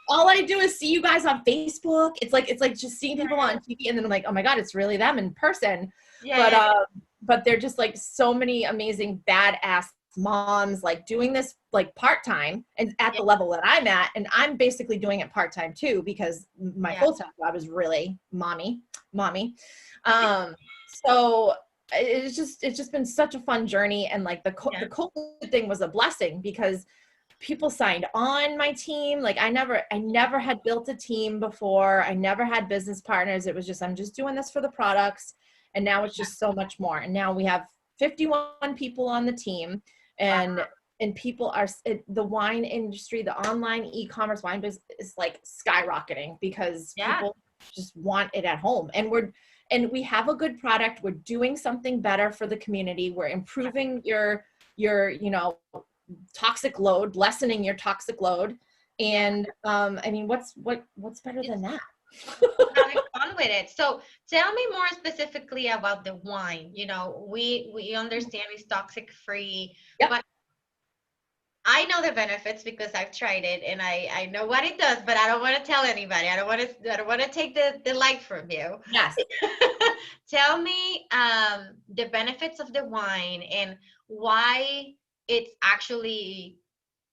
all I do is see you guys on Facebook. It's like just seeing people on TV, and then I'm like, oh my God, it's really them in person. but they're just like so many amazing badass moms like doing this like part-time and at the level that I'm at, and I'm basically doing it part-time too because my full-time job is really mommy. So it's just been such a fun journey, and like the COVID thing was a blessing because people signed on my team. Like I never had built a team before. I never had business partners. It was just, I'm just doing this for the products. And now it's just so much more. And now we have 51 people on the team, and people are, the wine industry, the online e-commerce wine business is like skyrocketing because people just want it at home. And we have a good product. We're doing something better for the community. We're improving your, toxic load, lessening your toxic load. And I mean, what's better than that? Having fun with it. So tell me more specifically about the wine. We understand it's toxic free, but I know the benefits because I've tried it and I know what it does, but I don't want to tell anybody. I don't want to take the light from you. Yes. Tell me the benefits of the wine and why it's actually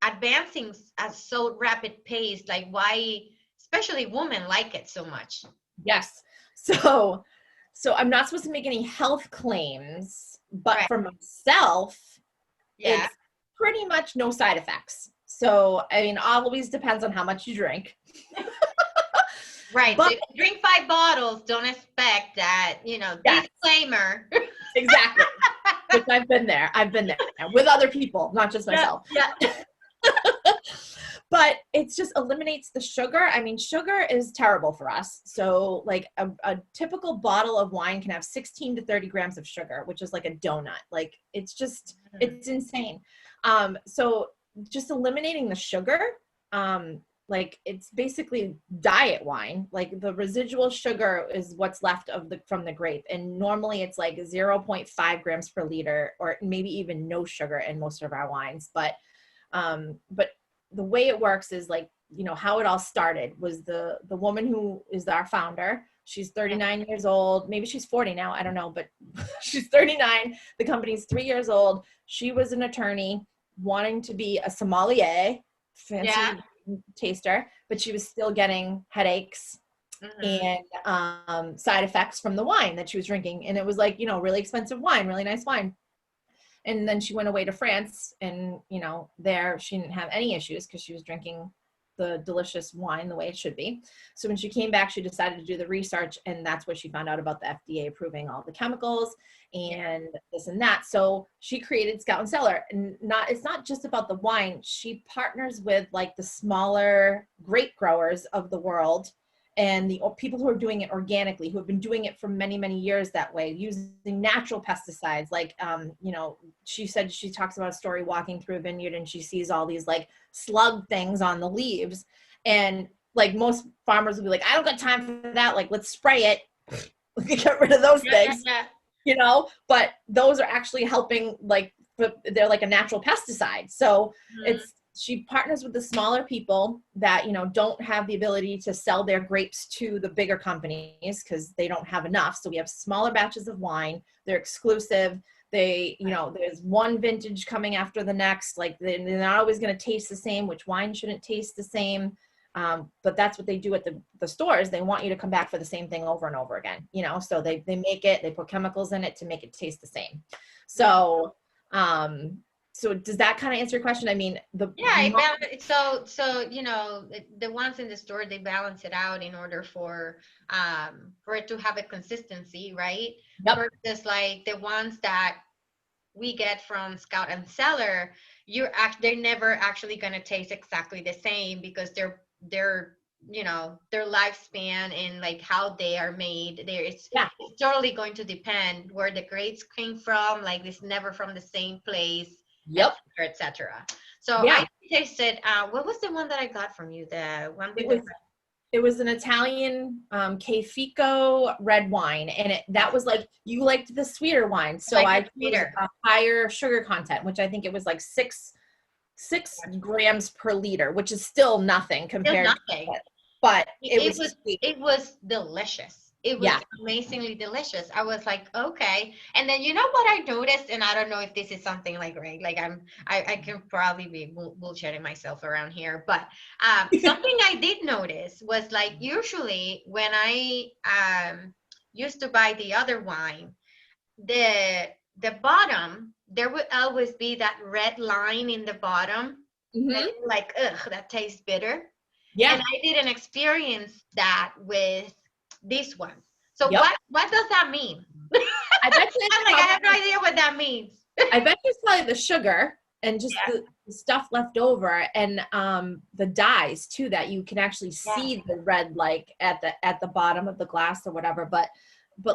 advancing at so rapid pace. Like why especially women like it so much. Yes. So I'm not supposed to make any health claims, but for myself, it's pretty much no side effects. So, I mean, always depends on how much you drink. Right. But, so if you drink 5 bottles, don't expect that, disclaimer. Exactly. Which I've been there with other people, not just myself. Yeah. But it just eliminates the sugar. I mean, sugar is terrible for us. So like a typical bottle of wine can have 16 to 30 grams of sugar, which is like a donut. Like it's just, it's insane. So just eliminating the sugar, like it's basically diet wine. Like the residual sugar is what's left from the grape. And normally it's like 0.5 grams per liter, or maybe even no sugar in most of our wines. But the way it works is like, how it all started was the woman who is our founder. She's 39 years old. Maybe she's 40 now. I don't know, but she's 39. The company's 3 years old. She was an attorney wanting to be a sommelier, fancy taster, but she was still getting headaches and side effects from the wine that she was drinking. And it was like, really expensive wine, really nice wine. And then she went away to France and, there she didn't have any issues because she was drinking the delicious wine the way it should be. So when she came back, she decided to do the research, and that's where she found out about the FDA approving all the chemicals and this and that. So she created Scout and Cellar, and it's not just about the wine. She partners with like the smaller grape growers of the world and the people who are doing it organically, who have been doing it for many, many years that way, using natural pesticides. Like, she said she talks about a story walking through a vineyard and she sees all these like slug things on the leaves. And like most farmers will be like, I don't got time for that. Like, let's spray it. Get rid of those things, but those are actually helping, like, they're like a natural pesticide. So she partners with the smaller people that, don't have the ability to sell their grapes to the bigger companies because they don't have enough. So we have smaller batches of wine. They're exclusive. They, there's one vintage coming after the next. Like they're not always going to taste the same, which wine shouldn't taste the same. But that's what they do at the stores. They want you to come back for the same thing over and over again, so they make it, they put chemicals in it to make it taste the same. So, so does that kind of answer your question? I mean, the ones in the store, they balance it out in order for it to have a consistency, right? Yep. Versus like the ones that we get from Scout and Cellar, they're never actually going to taste exactly the same because their lifespan and like how they are made, it's totally going to depend where the grapes came from. Like it's never from the same place. Yep. Etc. So I tasted, what was the one that I got from you? The one with it was an Italian Cafico red wine, and that was like, you liked the sweeter wine, so I chose a higher sugar content, which I think it was like six grams per liter, which is still nothing compared to it. But it was delicious. It was amazingly delicious. I was like, okay. And then you know what I noticed, and I don't know if this is something like I can probably be bullshitting myself around here, but something I did notice was like usually when I used to buy the other wine, the bottom there would always be that red line in the bottom. Mm-hmm. Like, ugh, that tastes bitter. Yeah. And I didn't experience that with this one. So Yep. what does that mean? I bet you I'm like, I have no idea what that means. I bet you it's probably the sugar and just the stuff left over, and the dyes too, that you can actually see the red, like at the bottom of the glass or whatever. But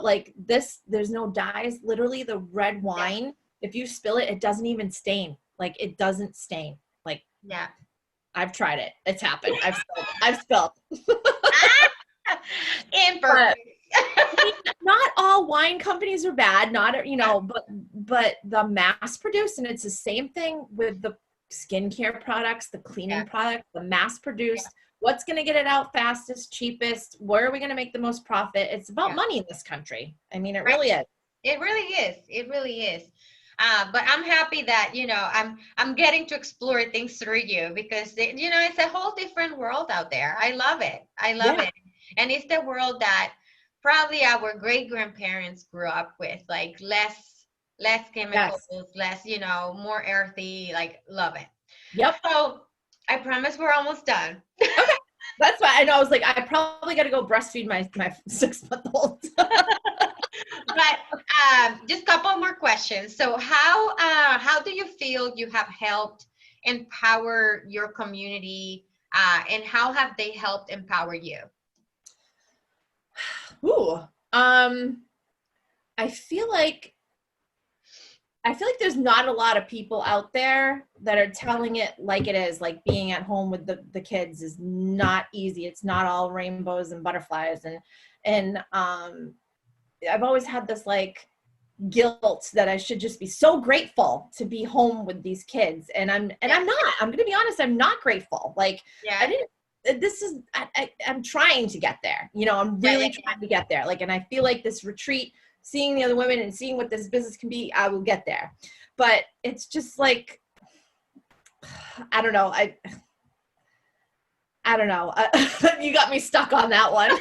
like this, there's no dyes. Literally, the red wine, if you spill it, it doesn't even stain. Like, it doesn't stain. Like, I've tried it. It's happened. I've spilled. Imperfect. Not all wine companies are bad, but the mass produced, and it's the same thing with the skincare products, the cleaning products, the mass produced. What's going to get it out fastest, cheapest? Where are we going to make the most profit? It's about money in this country. I mean, it really is. It really is. It really is. But I'm happy that, I'm getting to explore things through you, because, it's a whole different world out there. I love it. I love it. And it's the world that probably our great grandparents grew up with, like less chemicals, less, more earthy, like, love it. Yep. So I promise we're almost done. Okay. That's why I know. I was like, I probably got to go breastfeed my 6-month-old. But just a couple more questions. So how do you feel you have helped empower your community, and how have they helped empower you? Ooh, I feel like there's not a lot of people out there that are telling it like it is. Like, being at home with the kids is not easy. It's not all rainbows and butterflies. And I've always had this like guilt that I should just be so grateful to be home with these kids. And I'm not. I'm going to be honest. I'm not grateful. Like, I'm trying to get there. I'm really trying to get there. Like, and I feel like this retreat, seeing the other women and seeing what this business can be, I will get there. But it's just like, I don't know. I don't know. You got me stuck on that one.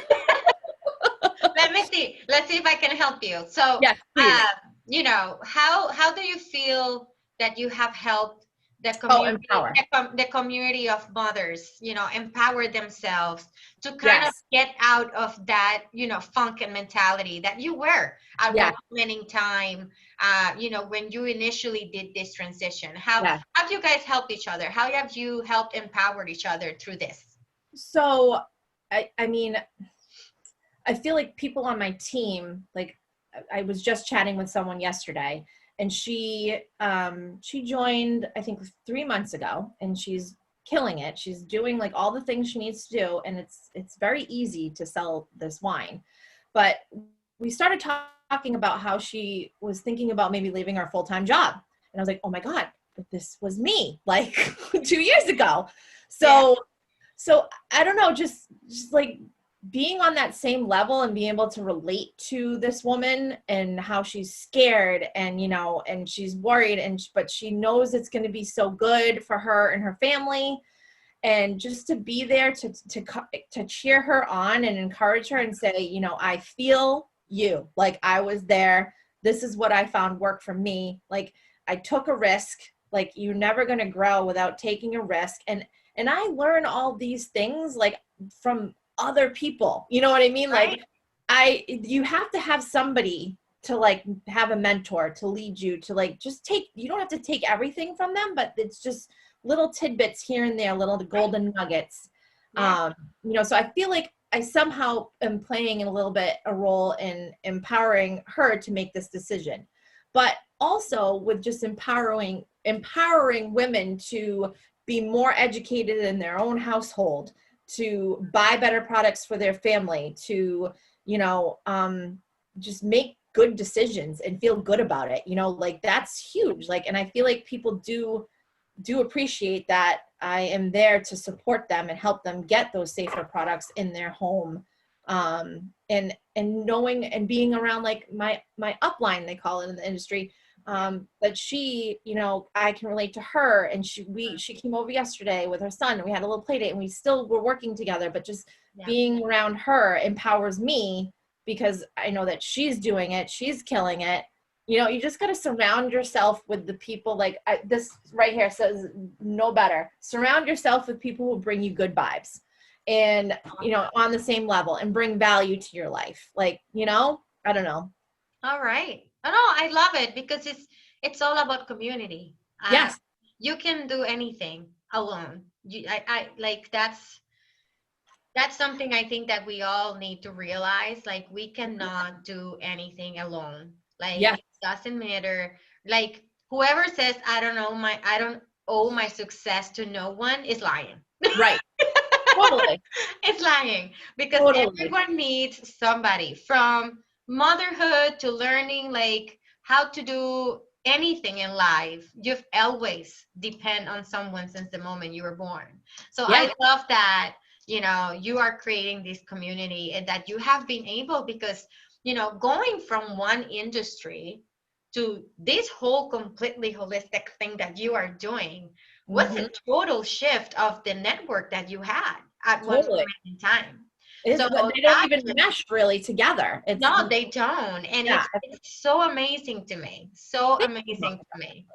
Let me see. Let's see if I can help you. So, how do you feel that you have helped the community, the community of mothers, empower themselves to kind of get out of that, funk and mentality that you were at one point in time, when you initially did this transition? How have you guys helped each other? How have you helped empower each other through this? So, I mean, I feel like people on my team, like, I was just chatting with someone yesterday, and she joined, I think, 3 months ago, and she's killing it. She's doing like all the things she needs to do, and it's very easy to sell this wine. But we started talking about how she was thinking about maybe leaving her full-time job. And I was like, oh my God, but this was me like 2 years ago. So I don't know, just like being on that same level and being able to relate to this woman and how she's scared and, and she's worried, but she knows it's going to be so good for her and her family. And just to be there to cheer her on and encourage her and say, I feel you, like I was there. This is what I found worked for me. Like, I took a risk. Like, you're never going to grow without taking a risk. And I learn all these things like from other people, you know what I mean? Right. Like, you have to have somebody to like have a mentor to lead you to like just you don't have to take everything from them, but it's just little tidbits here and there, little golden nuggets. So I feel like I somehow am playing a little bit a role in empowering her to make this decision, but also with just empowering women to be more educated in their own household, to buy better products for their family, to, just make good decisions and feel good about it. Like, that's huge. Like, and I feel like people do appreciate that I am there to support them and help them get those safer products in their home, And knowing and being around like my upline, they call it in the industry, that she, you know, I can relate to her, and she came over yesterday with her son, and we had a little play date, and we still were working together, but just being around her empowers me because I know that she's doing it, she's killing it. You know, you just got to surround yourself with the people, like this right here says no better. Surround yourself with people who bring you good vibes and, you know, on the same level and bring value to your life. Like, you know, I don't know. All right. Oh, no, I love it because it's all about community. Yes. You can do anything alone. I like that's something I think that we all need to realize. Like, we cannot do anything alone. Like, Yes. it doesn't matter. Like, whoever says I don't owe my success to no one is lying. Right. Totally. It's lying because Totally. everyone needs somebody, from motherhood to learning like how to do anything in life. You've always depend on someone since the moment you were born. So Yeah. I love that, you know, you are creating this community and that you have been able, because, you know, going from one industry to this whole completely holistic thing that you are doing was a total shift of the network that you had at one point in time. So They don't even mesh really together. no, they don't. And it's so amazing to me. So amazing to me.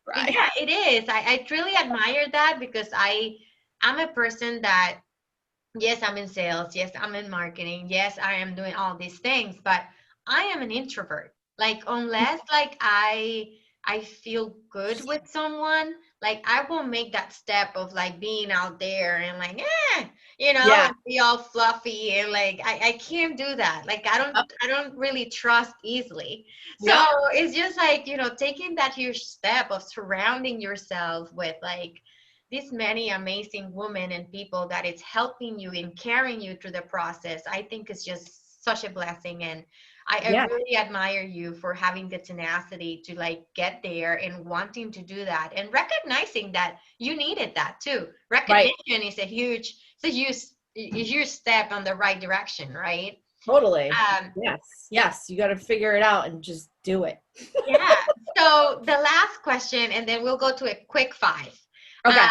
Right. Yeah, it is. I truly admire that because I'm a person that, yes, I'm in sales. Yes, I'm in marketing. Yes, I am doing all these things, but I am an introvert. Like, unless like I feel good with someone, like I won't make that step of like being out there and like, you know, and be all fluffy and like I can't do that. Like I don't really trust easily. So it's just like, you know, taking that huge step of surrounding yourself with like these many amazing women and people that it's helping you and carrying you through the process, I think is just such a blessing. And I really admire you for having the tenacity to like get there and wanting to do that and recognizing that you needed that too. Recognition is a huge step on the right direction, right? Totally. Yes. You got to figure it out and just do it. Yeah. So the last question, and then we'll go to a quick 5. Okay.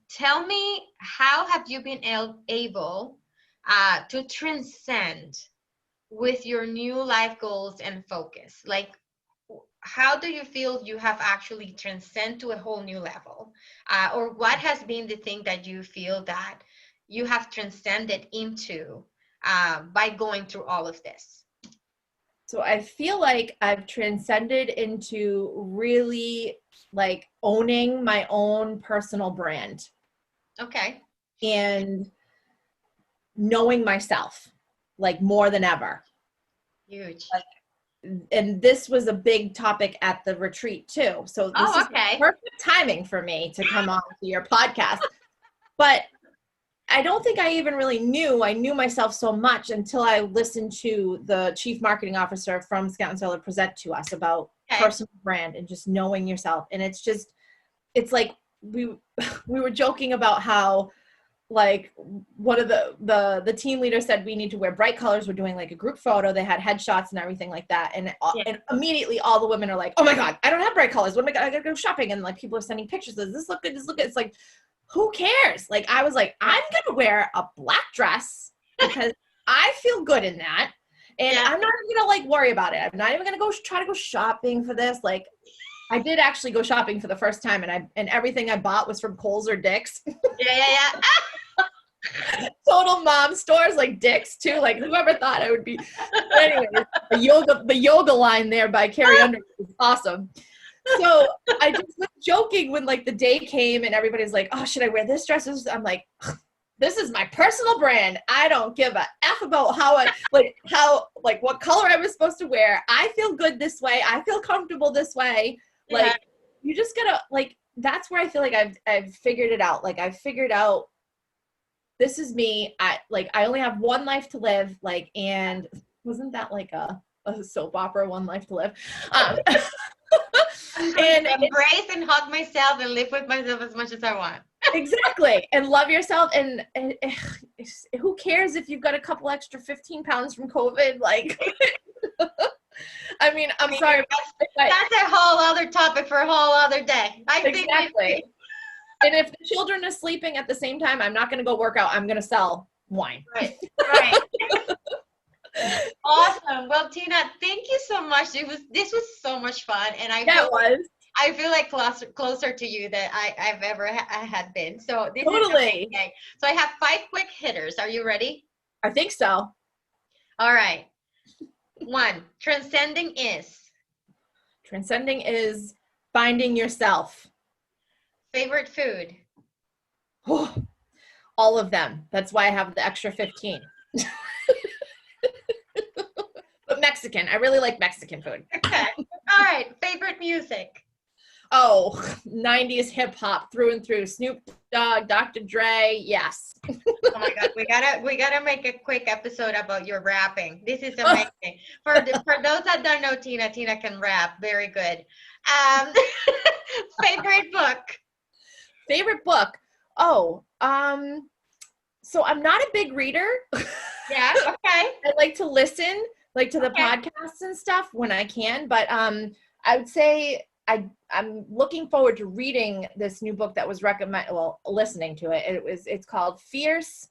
Tell me, how have you been able to transcend with your new life goals and focus? Like, how do you feel you have actually transcended to a whole new level? Or what has been the thing that you feel that you have transcended into by going through all of this? So I feel like I've transcended into really like owning my own personal brand. Okay. And knowing myself like more than ever. Huge. And this was a big topic at the retreat too. So this is perfect timing for me to come on to your podcast. But I don't think I even really knew. I knew myself so much until I listened to the chief marketing officer from Scout and Sailor present to us about personal brand and just knowing yourself. And it's like we were joking about how like one of the team leaders said we need to wear bright colors. We're doing like a group photo. They had headshots and everything like that. And immediately all the women are like, oh my God, I don't have bright colors. What am I gonna go shopping? And like people are sending pictures. Does this look good? This look good? It's like, who cares? Like I was like, I'm gonna wear a black dress because I feel good in that. And I'm not even gonna like worry about it. I'm not even gonna try to go shopping for this. Like I did actually go shopping for the first time, and everything I bought was from Kohl's or Dick's. Total mom stores like Dick's too. Like whoever thought I would be. Anyway, the yoga line there by Carrie Underwood is awesome. So I just was joking when like the day came and everybody's like, oh, should I wear this dress? I'm like, this is my personal brand. I don't give a F about what color I was supposed to wear. I feel good this way. I feel comfortable this way. Like you just gotta like, that's where I feel like I've figured it out. Like I've figured out this is me. I only have one life to live. Like, and wasn't that like a soap opera, One Life to Live? And embrace and hug myself and live with myself as much as I want. Exactly. And love yourself. And who cares if you've got a couple extra 15 pounds from COVID? Like, I mean, I'm sorry. That's a whole other topic for a whole other day. Exactly. And if the children are sleeping at the same time, I'm not going to go work out. I'm going to sell wine. Right. Awesome. Well, Tina, thank you so much. This was so much fun, and I feel like closer to you than I've ever had been. So this totally. Is amazing. So I have 5 quick hitters. Are you ready? I think so. All right. 1, transcending is finding yourself. Favorite food? All of them. That's why I have the extra 15. But Mexican. I really like Mexican food. Okay. All right. Favorite music? Oh, 90s hip hop through and through. Snoop Dogg, Dr. Dre. Yes. Oh my God. We gotta make a quick episode about your rapping. This is amazing. For those that don't know Tina can rap very good. Favorite book? Oh, so I'm not a big reader. Yeah. Okay. I like to listen, to the podcasts and stuff when I can. But I would say I'm looking forward to reading this new book that was listening to it. It's called Fierce,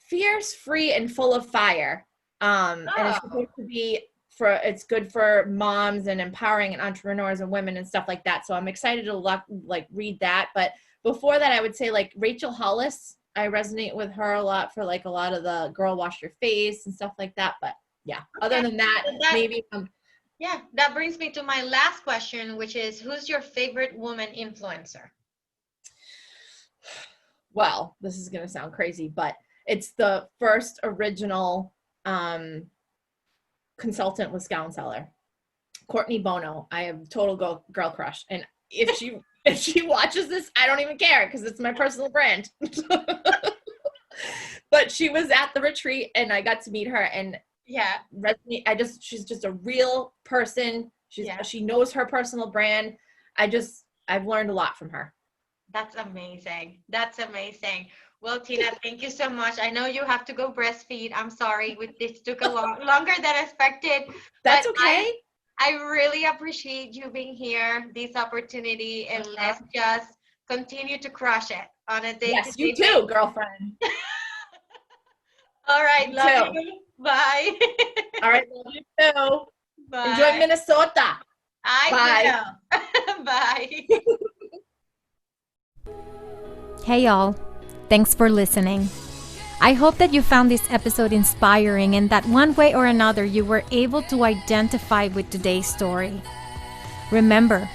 Free, and Full of Fire. And it's supposed to be it's good for moms and empowering and entrepreneurs and women and stuff like that. So I'm excited to read that. But before that, I would say Rachel Hollis. I resonate with her a lot for a lot of the girl wash your face and stuff like that. But yeah, other than that, maybe. Yeah, that brings me to my last question, which is, who's your favorite woman influencer? Well, this is going to sound crazy, but it's the first original consultant with Gown Seller, Courtney Bono. I have total girl crush. And if she watches this, I don't even care because it's my personal brand. But she was at the retreat and I got to meet her, and yeah, she's just a real person. She knows her personal brand. I've learned a lot from her. That's amazing. Well, Tina, thank you so much. I know you have to go breastfeed. I'm sorry. This took longer than expected. That's okay. I really appreciate you being here, this opportunity, and let's just continue to crush it on a day. Yes, you too, girlfriend. All right, love you. Bye. All right, love you too. Bye. Enjoy Minnesota. I will. Bye. Hey y'all, thanks for listening. I hope that you found this episode inspiring and that one way or another you were able to identify with today's story. Remember,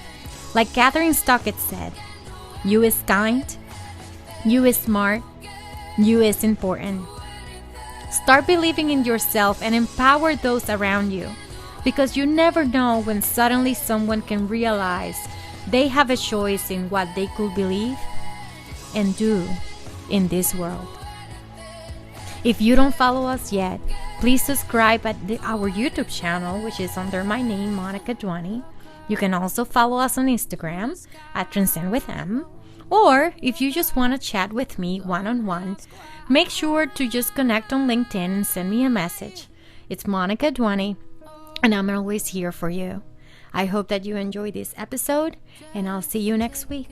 like Catherine Stockett said, you is kind, you is smart, you is important. Start believing in yourself and empower those around you, because you never know when suddenly someone can realize they have a choice in what they could believe and do in this world. If you don't follow us yet, please subscribe at our YouTube channel, which is under my name, Monica Duani. You can also follow us on Instagram at TranscendwithM. Or if you just want to chat with me one-on-one, make sure to just connect on LinkedIn and send me a message. It's Monica Duani, and I'm always here for you. I hope that you enjoyed this episode, and I'll see you next week.